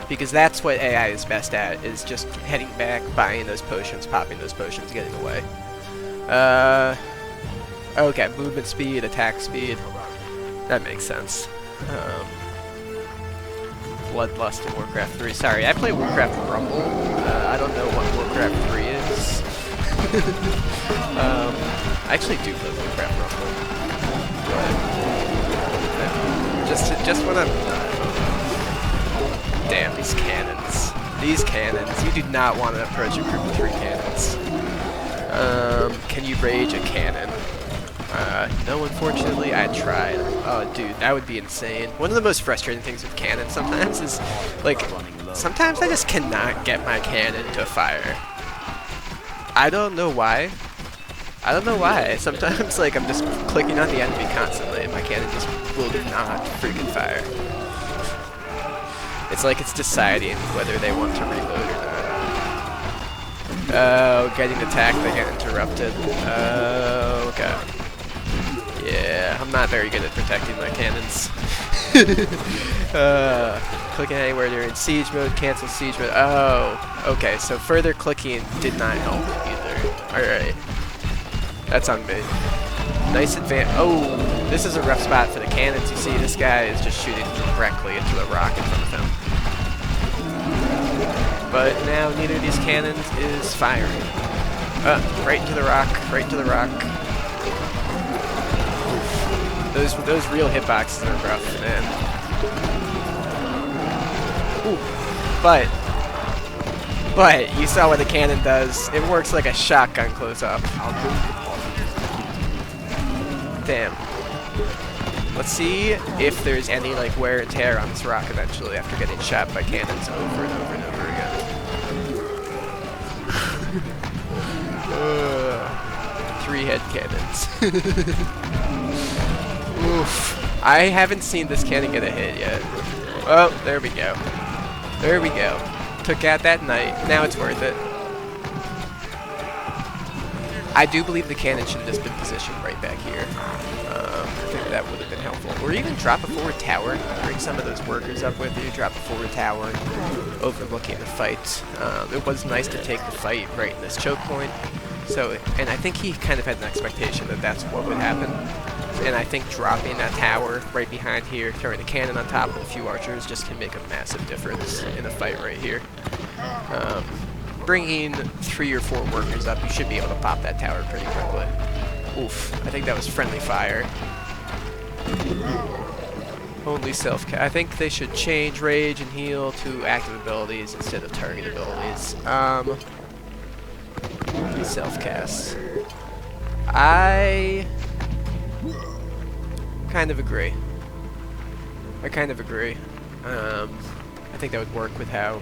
Speaker 1: Because that's what AI is best at, is just heading back, buying those potions, popping those potions, getting away. Okay, movement speed, attack speed. That makes sense. Bloodlust in WarCraft 3. Sorry, I play WarCraft Rumble. I don't know what WarCraft 3 is. I actually do play WarCraft Rumble. But, just when I'm... Damn, these cannons. These cannons. You do not want to approach a group of 3 cannons. Can you rage a cannon? No, unfortunately, I tried. Oh, dude, that would be insane. One of the most frustrating things with cannons sometimes is, like, sometimes I just cannot get my cannon to fire. I don't know why. I don't know why. Sometimes, like, I'm just clicking on the enemy constantly, and my cannon just will not freaking fire. It's like it's deciding whether they want to reload or not. Oh, getting attacked, they get interrupted. Oh, okay. Yeah, I'm not very good at protecting my cannons. Clicking anywhere during siege mode, cancel siege mode. Oh, okay, so further clicking did not help either. Alright. That's on me. Nice advance. Oh, this is a rough spot for the cannons. You see, this guy is just shooting directly into a rock in front of him. But now neither of these cannons is firing. Right into the rock, right into the rock. Those real hitboxes are rough, man. Ooh. But you saw what the cannon does. It works like a shotgun close up. Damn. Let's see if there's any like wear and tear on this rock eventually after getting shot by cannons over and over and over again. 3 head cannons. Oof. I haven't seen this cannon get a hit yet. Oh, there we go. There we go. Took out that knight. Now it's worth it. I do believe the cannon should have just been positioned right back here. I think that would have been helpful. Or even drop a forward tower. Bring some of those workers up with you. Drop a forward tower overlooking the fight. It was nice to take the fight right in this choke point. So, and I think he kind of had an expectation that that's what would happen. And I think dropping that tower right behind here, throwing a cannon on top of a few archers just can make a massive difference in a fight right here. Bringing 3 or 4 workers up, you should be able to pop that tower pretty quickly. Oof, I think that was friendly fire. Only self-cast. I think they should change rage and heal to active abilities instead of target abilities. Self-cast. I kind of agree. I think that would work with how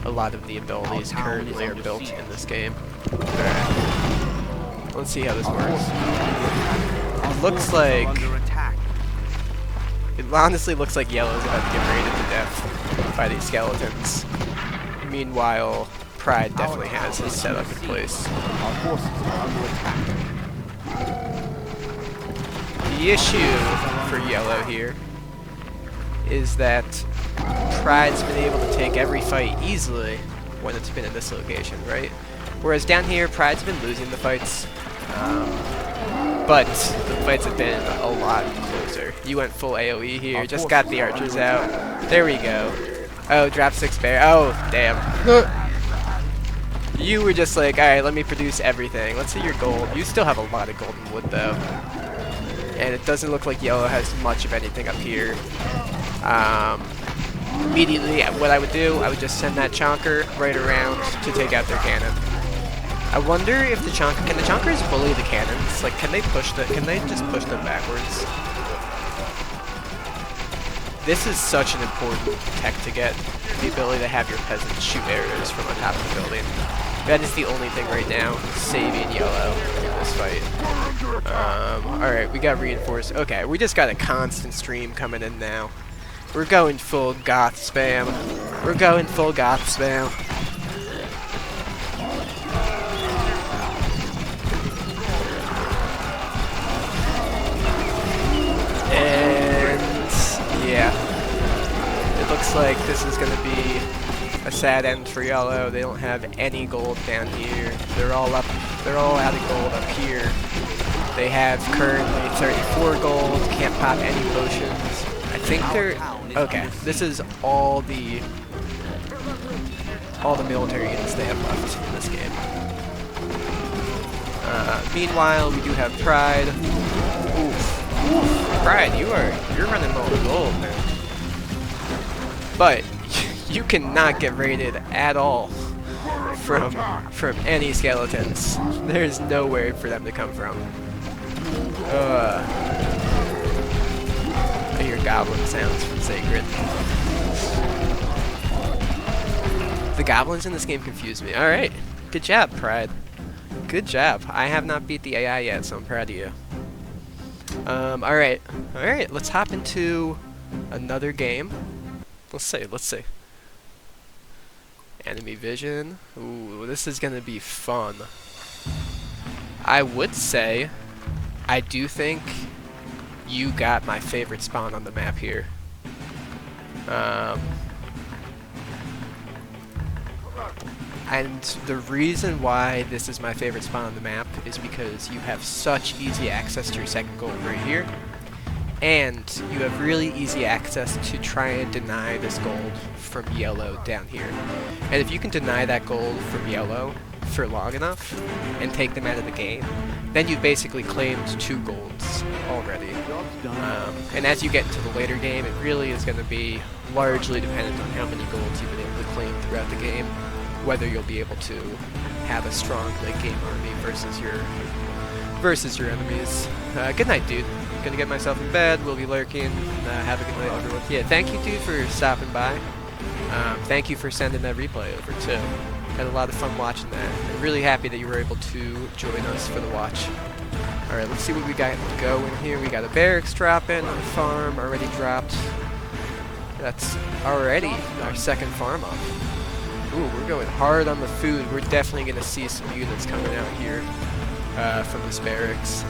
Speaker 1: a lot of the abilities currently are built in this game. Alright. Let's see how this works. It looks like... It honestly looks like yellow's about to get raided to death by these skeletons. Meanwhile, Pride definitely has his setup in place. The issue for yellow here is that Pride's been able to take every fight easily when it's been in this location, right? Whereas down here, Pride's been losing the fights, but the fights have been a lot closer. You went full AoE here, just got the archers out. There we go. Oh, drop 6 bear. Oh, damn. You were just like, alright, let me produce everything. Let's see your gold. You still have a lot of golden wood, though. And it doesn't look like yellow has much of anything up here. immediately what I would do, I would just send that chonker right around to take out their cannon. I wonder if the can the chonkers bully the cannons? Like, can they just push them backwards? This is such an important tech to get, the ability to have your peasants shoot arrows from on top of the building. That is the only thing right now saving yellow in this fight. Alright, we got reinforced. Okay, we just got a constant stream coming in now. We're going full goth spam. We're going full goth spam. And yeah, it looks like this is going to be a sad end for yellow. They don't have any gold down here. They're all out of gold up here. They have currently 34 gold, can't pop any potions. I think they're okay. This is all the military units they have left in this game. Meanwhile, we do have Pride. Oof. Pride, you're running low on gold, man. But you cannot get raided at all from any skeletons. There's nowhere for them to come from. I hear goblin sounds from Sacred. The goblins in this game confuse me. Alright, good job, Pride. Good job. I have not beat the AI yet, so I'm proud of you. Alright, let's hop into another game. Let's see. Enemy vision. Ooh, this is gonna be fun. I would say, I do think you got my favorite spawn on the map here. And the reason why this is my favorite spawn on the map is because you have such easy access to your second gold right here. And you have really easy access to try and deny this gold from yellow down here. And if you can deny that gold from yellow for long enough and take them out of the game, then you've basically claimed 2 golds already. And as you get into the later game, it really is going to be largely dependent on how many golds you've been able to claim throughout the game, whether you'll be able to have a strong late game army versus your enemies. Good night, dude. Gonna get myself in bed. We'll be lurking. Have a good night, everyone. Yeah, thank you, dude, for stopping by. Thank you for sending that replay over, too. Had a lot of fun watching that. I'm really happy that you were able to join us for the watch. Alright, let's see what we got going here. We got a barracks dropping, a farm already dropped. That's already our second farm up. Ooh, we're going hard on the food. We're definitely going to see some units coming out here from this barracks.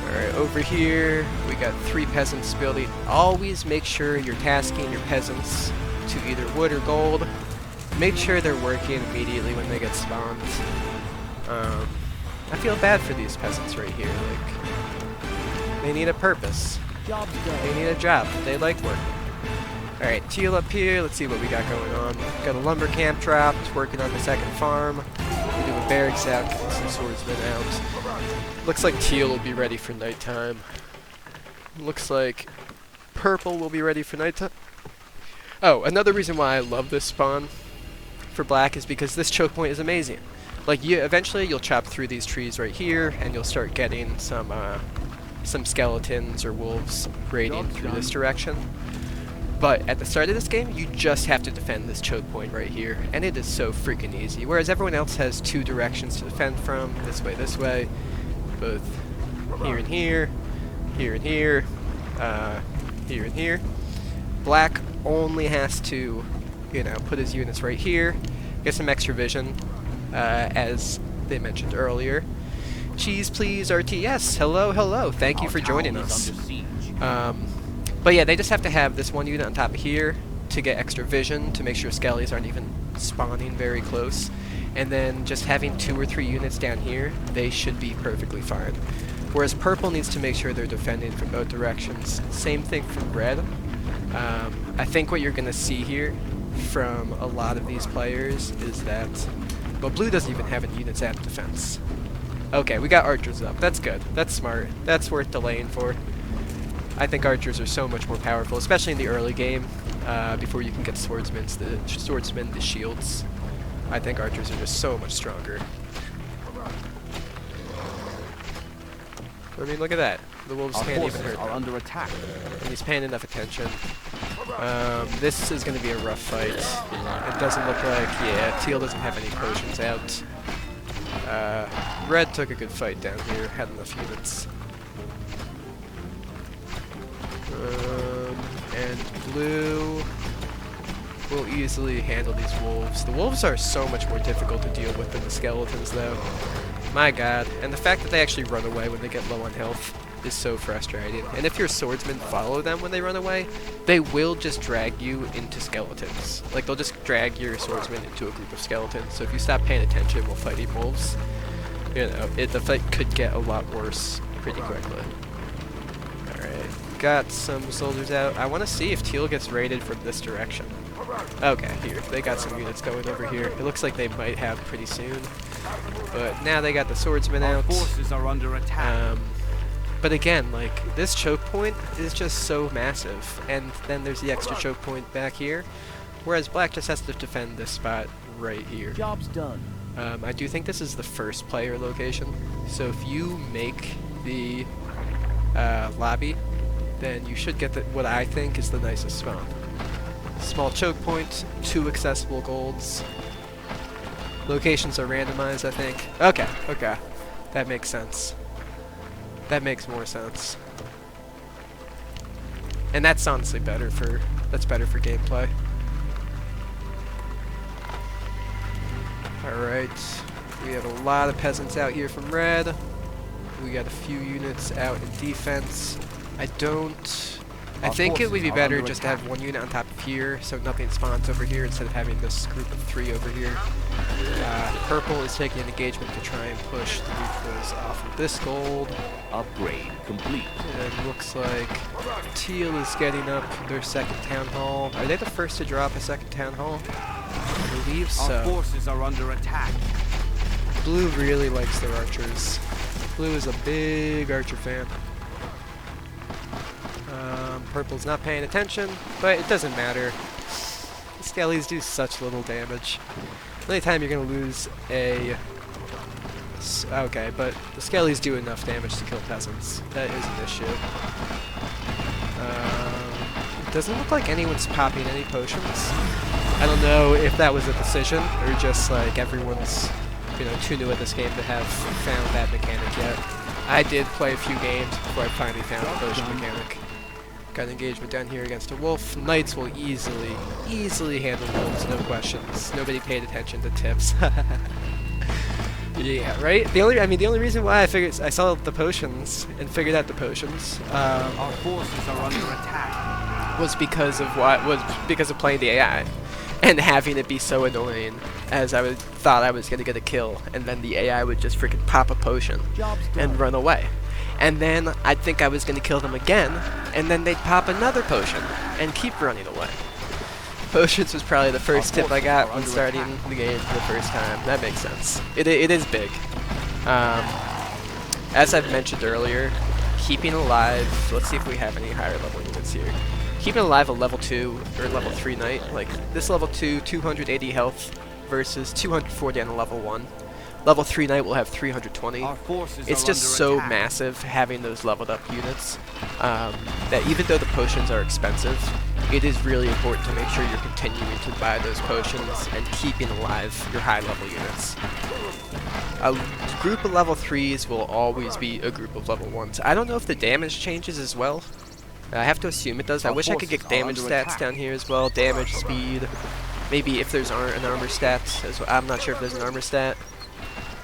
Speaker 1: Alright, over here, we got 3 peasants building. Always make sure you're tasking your peasants to either wood or gold. Make sure they're working immediately when they get spawned. I feel bad for these peasants right here. Like, they need a purpose. They need a job. They like work. Alright, teal up here. Let's see what we got going on. Got a lumber camp dropped, working on the second farm. We do a barracks out, getting some swordsmen out. Looks like teal will be ready for nighttime. Looks like purple will be ready for nighttime. Oh, another reason why I love this spawn for black is because this choke point is amazing. Like, eventually you'll chop through these trees right here, and you'll start getting some skeletons or wolves raiding through this direction. But at the start of this game, you just have to defend this choke point right here, and it is so freaking easy. Whereas everyone else has 2 directions to defend from, this way, both here and here, here and here, here and here. Black only has to, you know, put his units right here, get some extra vision, as they mentioned earlier. Cheese please, RTS, hello, thank you for joining us. But yeah, they just have to have this one unit on top of here to get extra vision, to make sure skellies aren't even spawning very close. And then just having 2 or 3 units down here, they should be perfectly fine. Whereas purple needs to make sure they're defending from both directions. Same thing from red. I think what you're going to see here from a lot of these players is that, well, blue doesn't even have any units at defense. Okay, we got archers up. That's good. That's smart. That's worth delaying for. I think archers are so much more powerful, especially in the early game. before you can get swordsmen the shields. I think archers are just so much stronger. I mean, look at that. The wolves
Speaker 3: Our
Speaker 1: can't even
Speaker 3: forces
Speaker 1: hurt
Speaker 3: are
Speaker 1: them.
Speaker 3: under attack.
Speaker 1: And he's paying enough attention. This is going to be a rough fight. It doesn't look like, yeah, Teal doesn't have any potions out. Red took a good fight down here, had enough units. And blue will easily handle these wolves. The wolves are so much more difficult to deal with than the skeletons, though. My god. And the fact that they actually run away when they get low on health is so frustrating. And if your swordsmen follow them when they run away, they will just drag you into skeletons. Like, they'll just drag your swordsmen into a group of skeletons. So if you stop paying attention while fighting wolves, you know, the fight could get a lot worse pretty quickly. Alright, got some soldiers out. I want to see if Teal gets raided from this direction. Okay, here. They got some units going over here. It looks like they might have pretty soon. But now they got the swordsmen out.
Speaker 3: Our forces are under attack.
Speaker 1: But again, like, this choke point is just so massive, and then there's the extra choke point back here, whereas Black just has to defend this spot right here.
Speaker 3: Job's done.
Speaker 1: I do think this is the first player location, so if you make the lobby, then you should get what I think is the nicest spawn. Small choke point, 2 accessible golds. Locations are randomized, I think. Okay, okay. That makes sense. That makes more sense. And that's honestly better for gameplay. Alright. We have a lot of peasants out here from red. We got a few units out in defense. I think it would be better just to have 1 unit on top of here, so nothing spawns over here instead of having this group of 3 over here. Purple is taking an engagement to try and push the neutrals off of this gold.
Speaker 3: Upgrade complete.
Speaker 1: And it looks like Teal is getting up their second town hall. Are they the first to drop a second town hall? I believe so.
Speaker 3: Our forces are under attack.
Speaker 1: Blue really likes their archers. Blue is a big archer fan. Purple's not paying attention, but it doesn't matter. The skellies do such little damage. The only time you're going to lose a... Okay, but the skellies do enough damage to kill peasants. That is an issue. It doesn't look like anyone's popping any potions. I don't know if that was a decision, or just like everyone's, you know, too new at this game to have found that mechanic yet. I did play a few games before I finally found the potion mechanic. Got an engagement down here against a wolf. Knights will easily handle wolves, no questions. Nobody paid attention to tips. Yeah, right? The only reason why I saw the potions and figured out the potions
Speaker 3: Our forces are under attack.
Speaker 1: was because of playing the AI and having it be so annoying, as I thought I was gonna get a kill, and then the AI would just freaking pop a potion and run away. And then I'd think I was going to kill them again, and then they'd pop another potion and keep running away. Potions was probably the first tip I got when starting the game for the first time. That makes sense. It is big. As I've mentioned earlier, keeping alive... Let's see if we have any higher level units here. Keeping alive a level 2 or level 3 knight, like this level 2, 280 health versus 240 on a level 1. Level 3 knight will have 320. It's just so massive having those leveled up units that even though the potions are expensive, it is really important to make sure you're continuing to buy those potions and keeping alive your high level units. A group of level 3s will always be a group of level 1s. I don't know if the damage changes as well. I have to assume it does. I wish I could get damage stats down here as well. Damage, speed. Maybe if there's an armor stat as well. I'm not sure if there's an armor stat.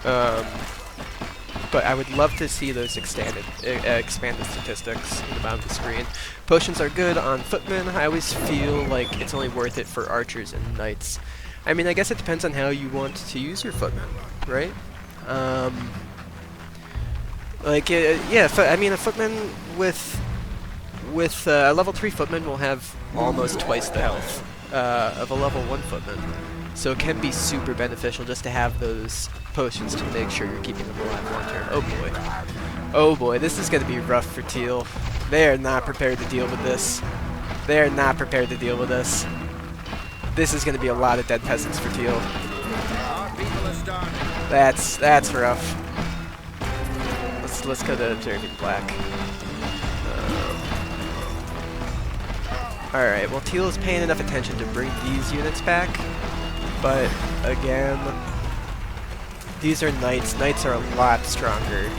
Speaker 1: But I would love to see those expanded statistics in the bottom of the screen. Potions are good on footmen. I always feel like it's only worth it for archers and knights. I mean, I guess it depends on how you want to use your footmen, right? I mean, a footman with a level 3 footman will have almost twice the health of a level 1 footman. So it can be super beneficial just to have those potions to make sure you're keeping them alive long term. Oh boy. Oh boy, this is going to be rough for Teal. They are not prepared to deal with this. They're not prepared to deal with this. This is going to be a lot of dead peasants for Teal. That's rough. Let's go to observing black. Alright, well Teal is paying enough attention to bring these units back, but again, these are knights. Knights are a lot stronger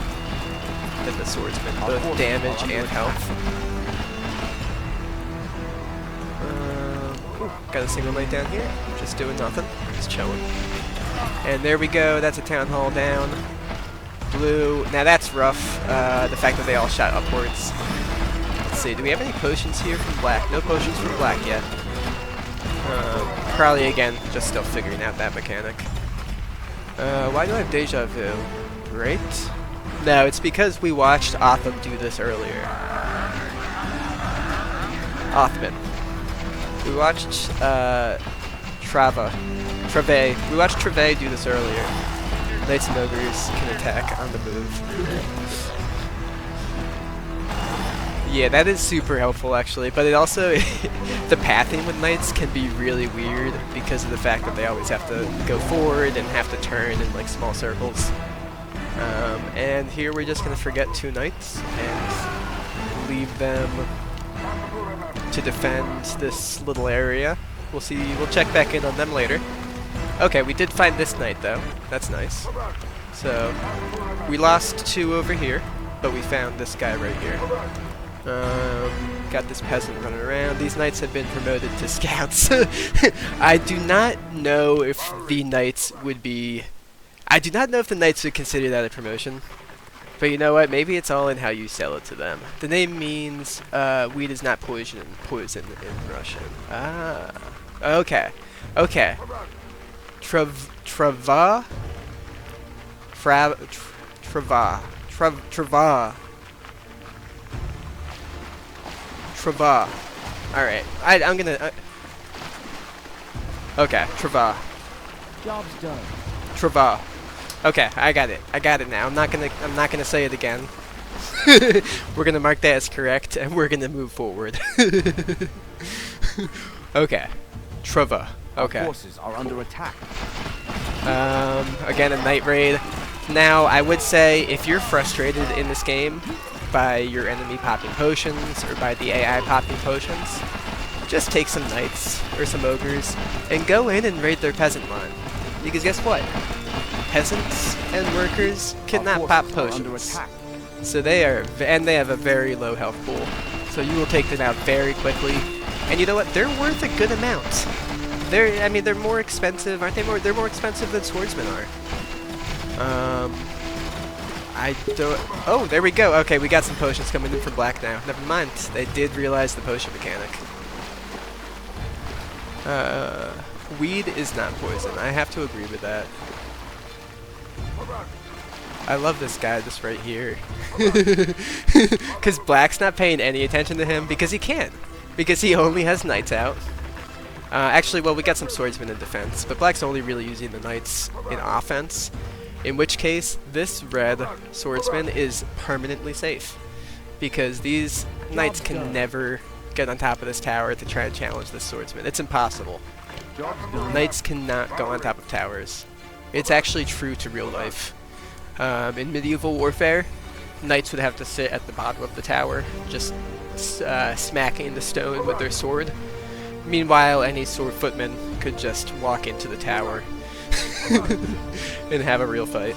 Speaker 1: than the swordsmen, both damage and health. Got a single knight down here, just doing nothing, just chilling. And there we go, that's a town hall down. Blue, now that's rough, the fact that they all shot upwards. Let's see, do we have any potions here from black? No potions from black yet. Probably again, just still figuring out that mechanic. Why do I have deja vu? Right? No, it's because we watched Otham do this earlier. Othman. We watched Treve. We watched Treve do this earlier. Knights and ogres can attack on the move. Yeah, that is super helpful actually, but it also the pathing with knights can be really weird because of the fact that they always have to go forward and have to turn in like small circles. And here we're just gonna forget 2 knights and leave them to defend this little area. We'll see. We'll check back in on them later. Okay, we did find this knight though. That's nice. So we lost 2 over here, but we found this guy right here. Got this peasant running around. These knights have been promoted to scouts. I do not know if the knights would be... I do not know if the knights would consider that a promotion. But you know what? Maybe it's all in how you sell it to them. The name means weed is not poison in Russian. Ah. Okay. Okay. Trava. Alright. I'm gonna... okay, Trava.
Speaker 4: Job's done.
Speaker 1: Trava. Okay, I got it. I got it now. I'm not gonna say it again. We're gonna mark that as correct, and we're gonna move forward. Okay. Trava. Okay.
Speaker 3: Our forces are under attack.
Speaker 1: Again, a night raid. Now, I would say if you're frustrated in this game by your enemy popping potions or by the AI popping potions, just take some knights or some ogres and go in and raid their peasant line. Because guess what? Peasants and workers cannot pop potions. So they are, and they have a very low health pool. So you will take them out very quickly. And you know what? They're worth a good amount. I mean, they're more expensive, aren't they? They're more expensive than swordsmen are. I don't... oh, there we go. Okay, we got some potions coming in from black now. Never mind. They did realize the potion mechanic. Weed is not poison. I have to agree with that. I love this guy just right here. Because black's not paying any attention to him because he can't. Because he only has knights out. Actually, well, we got some swordsmen in defense, but black's only really using the knights in offense. In which case, this red swordsman is permanently safe. Because these knights can never get on top of this tower to try and challenge this swordsman. It's impossible. Knights cannot go on top of towers. It's actually true to real life. In medieval warfare, knights would have to sit at the bottom of the tower, just smacking the stone with their sword. Meanwhile, any sword footman could just walk into the tower and have a real fight.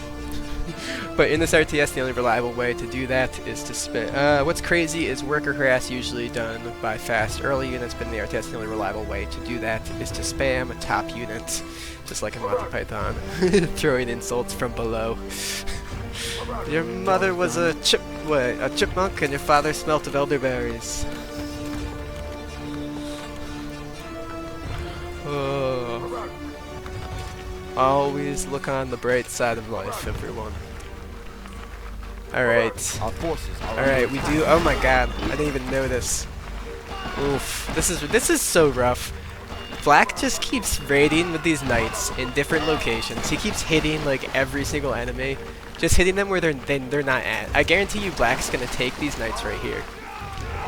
Speaker 1: But in this RTS, the only reliable way to do that is to spin. What's crazy is worker harass usually done by fast early units, but in the RTS, the only reliable way to do that is to spam top units, just like in Monty Python, throwing insults from below. Your mother was a chipmunk, and your father smelt of elderberries. Oh. Always look on the bright side of life, everyone. Alright.
Speaker 3: Our forces are
Speaker 1: Alright, we do. Oh my god, I didn't even know this. Oof. This is so rough. Black just keeps raiding with these knights in different locations. He keeps hitting like every single enemy. Just hitting them where they're not at. I guarantee you Black's gonna take these knights right here.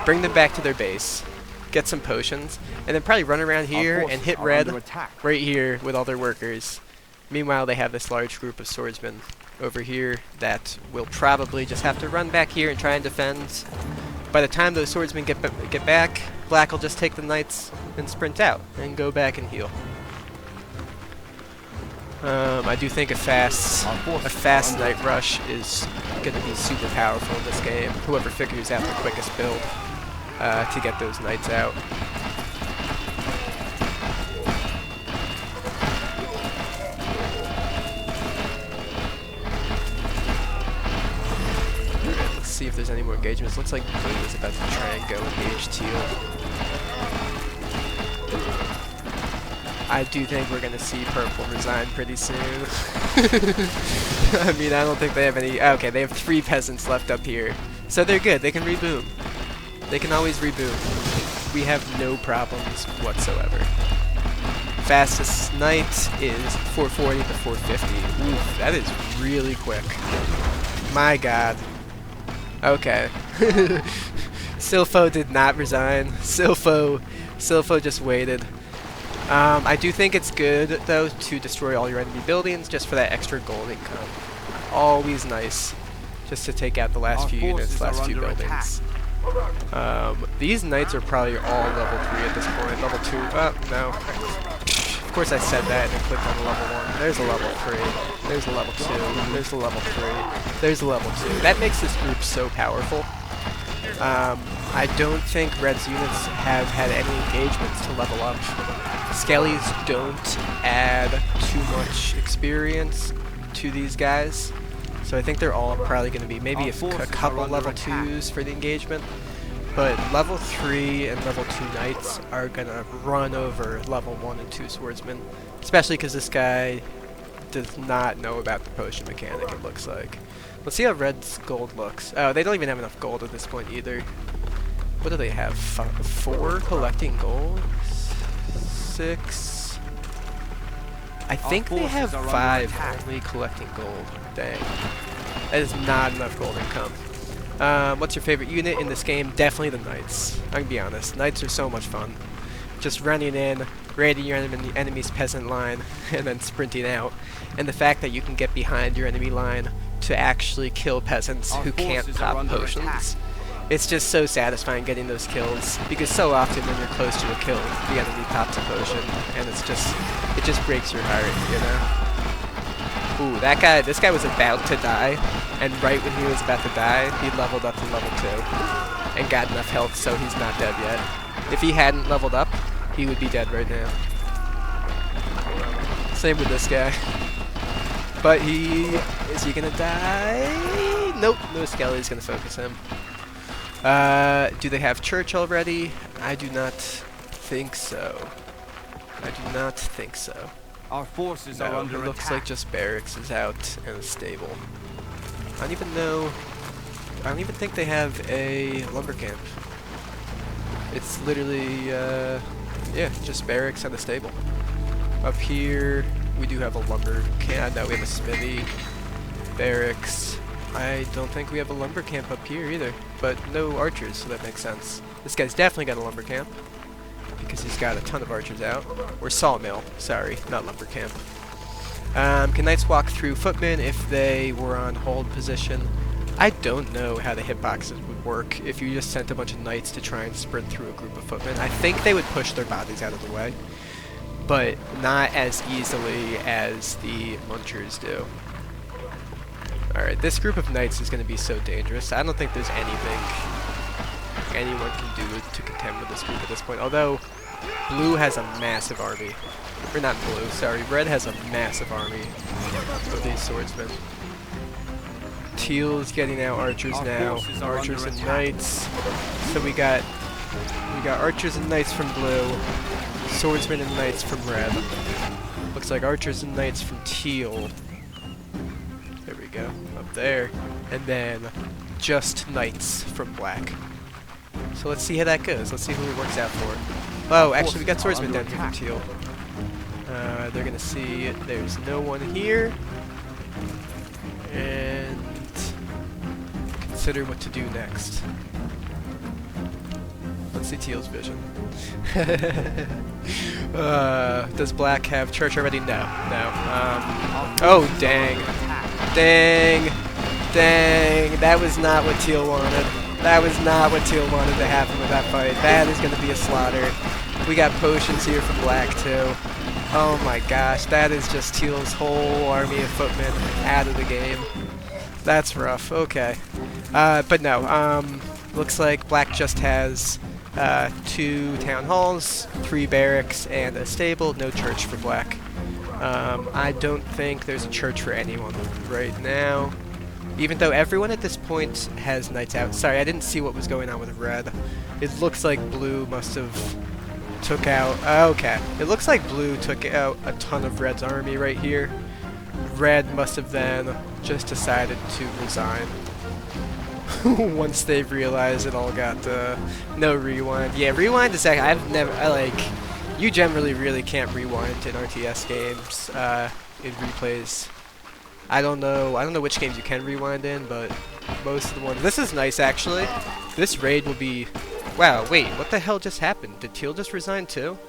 Speaker 1: Bring them back to their base. get some potions, and then probably run around here and hit red right here with all their workers. Meanwhile, they have this large group of swordsmen over here that will probably just have to run back here and try and defend. By the time those swordsmen get back, Black will just take the knights and sprint out and go back and heal. I do think a fast night rush is going to be super powerful in this game. Whoever figures out the quickest build to get those knights out. Alright, let's see if there's any more engagements. Looks like Blue is about to try and go engage Teal. I do think we're going to see Purple resign pretty soon. I mean, I don't think they have any... Okay, they have 3 peasants left up here. So they're good. They can reboom. They can always reboom. We have no problems whatsoever. Fastest knight is 440 to 450. Oof, that is really quick. My god. Okay. Silpho did not resign. Silpho just waited. I do think it's good, though, to destroy all your enemy buildings just for that extra gold income. Always nice, just to take out the last few units, last few buildings. These knights are probably all level 3 at this point. Level 2, no. Of course I said that and clicked on the level 1. There's a level 3. There's a level 2. There's a level 3. There's a level 2. That makes this group so powerful. I don't think Red's units have had any engagements to level up. Skellies don't add too much experience to these guys, so I think they're all probably going to be maybe a couple level 2s for the engagement, but level 3 and level 2 knights are going to run over level 1 and 2 swordsmen, especially because this guy does not know about the potion mechanic, it looks like. Let's see how Red's gold looks. Oh, they don't even have enough gold at this point either. What do they have? 4 collecting gold? 6. I think they have 5 only collecting gold. Dang. That is not enough gold income. What's your favorite unit in this game? Definitely the knights. I'm gonna be honest. Knights are so much fun. Just running in, raiding your enemy's peasant line, and then sprinting out. And the fact that you can get behind your enemy line to actually kill peasants who can't pop potions. It's just so satisfying getting those kills, because so often when you're close to a kill, the enemy pops a potion, and it just breaks your heart, you know? Ooh, this guy was about to die, and right when he was about to die, he leveled up to level 2, and got enough health so he's not dead yet. If he hadn't leveled up, he would be dead right now. Same with this guy. But is he gonna die? Nope, no Skelly's gonna focus him. Do they have church already? I do not think so. I do not think so.
Speaker 3: Our forces are under
Speaker 1: attack. It looks like just barracks is out and a stable. I don't even think they have a lumber camp. It's literally, yeah, just barracks and a stable. Up here, we do have a lumber camp. No, we have a smithy, barracks. I don't think we have a lumber camp up here either, but no archers, so that makes sense. This guy's definitely got a lumber camp, because he's got a ton of archers out. Or sawmill, sorry, not lumber camp. Can knights walk through footmen if they were on hold position? I don't know how the hitboxes would work if you just sent a bunch of knights to try and sprint through a group of footmen. I think they would push their bodies out of the way, but not as easily as the munchers do. Alright, this group of knights is going to be so dangerous. I don't think there's anything anyone can do to contend with this group at this point. Although, Blue has a massive army. Or not Blue, sorry. Red has a massive army of these swordsmen. Teal's getting out archers now. Archers and knights. So we got archers and knights from Blue. Swordsmen and knights from Red. Looks like archers and knights from Teal. There we go, up there, and then just knights from Black. So let's see how that goes. Let's see who it works out for. Oh, actually we got swordsmen down here from Teal. They're gonna see there's no one here, and consider what to do next. Let's mostly Teal's vision. Does Black have church already? No, no. Oh, dang. Dang. Dang. That was not what Teal wanted. That was not what Teal wanted to happen with that fight. That is going to be a slaughter. We got potions here from Black, too. Oh my gosh, that is just Teal's whole army of footmen out of the game. That's rough. Okay. But no, looks like Black just has 2 town halls, 3 barracks, and a stable. No church for Black. I don't think there's a church for anyone right now. Even though everyone at this point has knights out. Sorry, I didn't see what was going on with Red. It looks like Blue must have took out... okay. It looks like Blue took out a ton of Red's army right here. Red must have then just decided to resign. Once they've realized it all got no rewind. Yeah, rewind is actually, you generally really can't rewind in RTS games, in replays. I don't know which games you can rewind in, but most of the ones. This is nice actually. This raid will be. Wow, wait, what the hell just happened? Did Teal just resign too?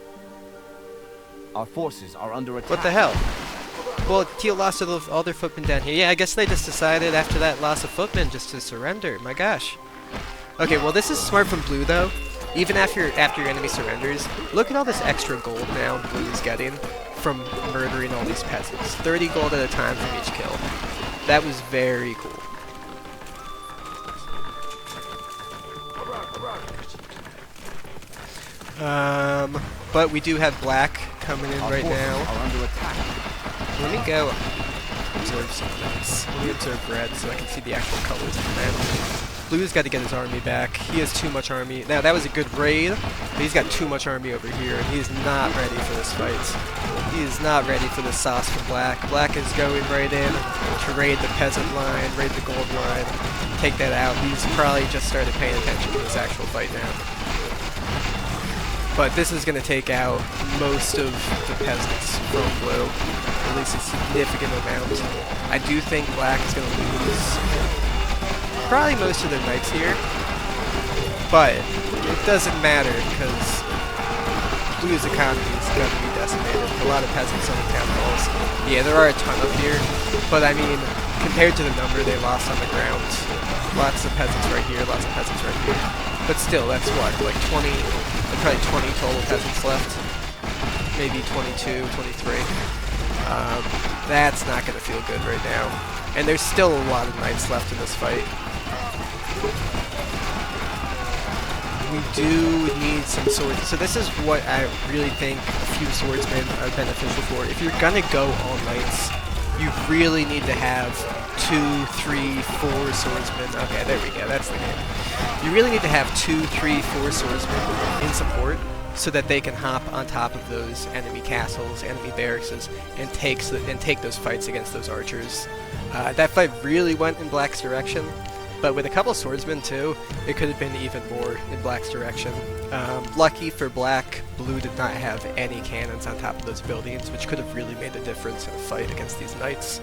Speaker 3: Our forces are under attack.
Speaker 1: What the hell? Well, Teal lost all their footmen down here. Yeah, I guess they just decided after that loss of footmen just to surrender. My gosh. Okay, well this is smart from Blue though. Even after your enemy surrenders, look at all this extra gold now Blue is getting from murdering all these peasants. 30 gold at a time from each kill. That was very cool. But we do have Black coming in right now.
Speaker 3: Are under attack.
Speaker 1: Let me go observe something else. Let me observe Red so I can see the actual colors of the map. Blue's got to get his army back. He has too much army. Now, that was a good raid, but he's got too much army over here, and he's not ready for this fight. He is not ready for the sauce from Black. Black is going right in to raid the peasant line, raid the gold line, take that out. He's probably just started paying attention to this actual fight now. But this is going to take out most of the peasants from Blue, at least a significant amount. I do think Black is going to lose probably most of their knights here, but it doesn't matter because Blue's economy is going to be decimated. A lot of peasants on the town halls. Yeah, there are a ton up here, but I mean, compared to the number they lost on the ground, lots of peasants right here, lots of peasants right here. But still, that's what, like 20, probably 20 total peasants left. Maybe 22, 23. That's not going to feel good right now. And there's still a lot of knights left in this fight. We do need some swords. So this is what I really think a few swordsmen are beneficial for. If you're going to go all knights, you really need to have 2, 3, 4 swordsmen. Okay, there we go. That's the game. You really need to have 2, 3, 4 swordsmen in support so that they can hop on top of those enemy castles, enemy barracks, and take those fights against those archers. That fight really went in Black's direction, but with a couple swordsmen too, it could have been even more in Black's direction. Lucky for Black, Blue did not have any cannons on top of those buildings, which could have really made a difference in a fight against these knights.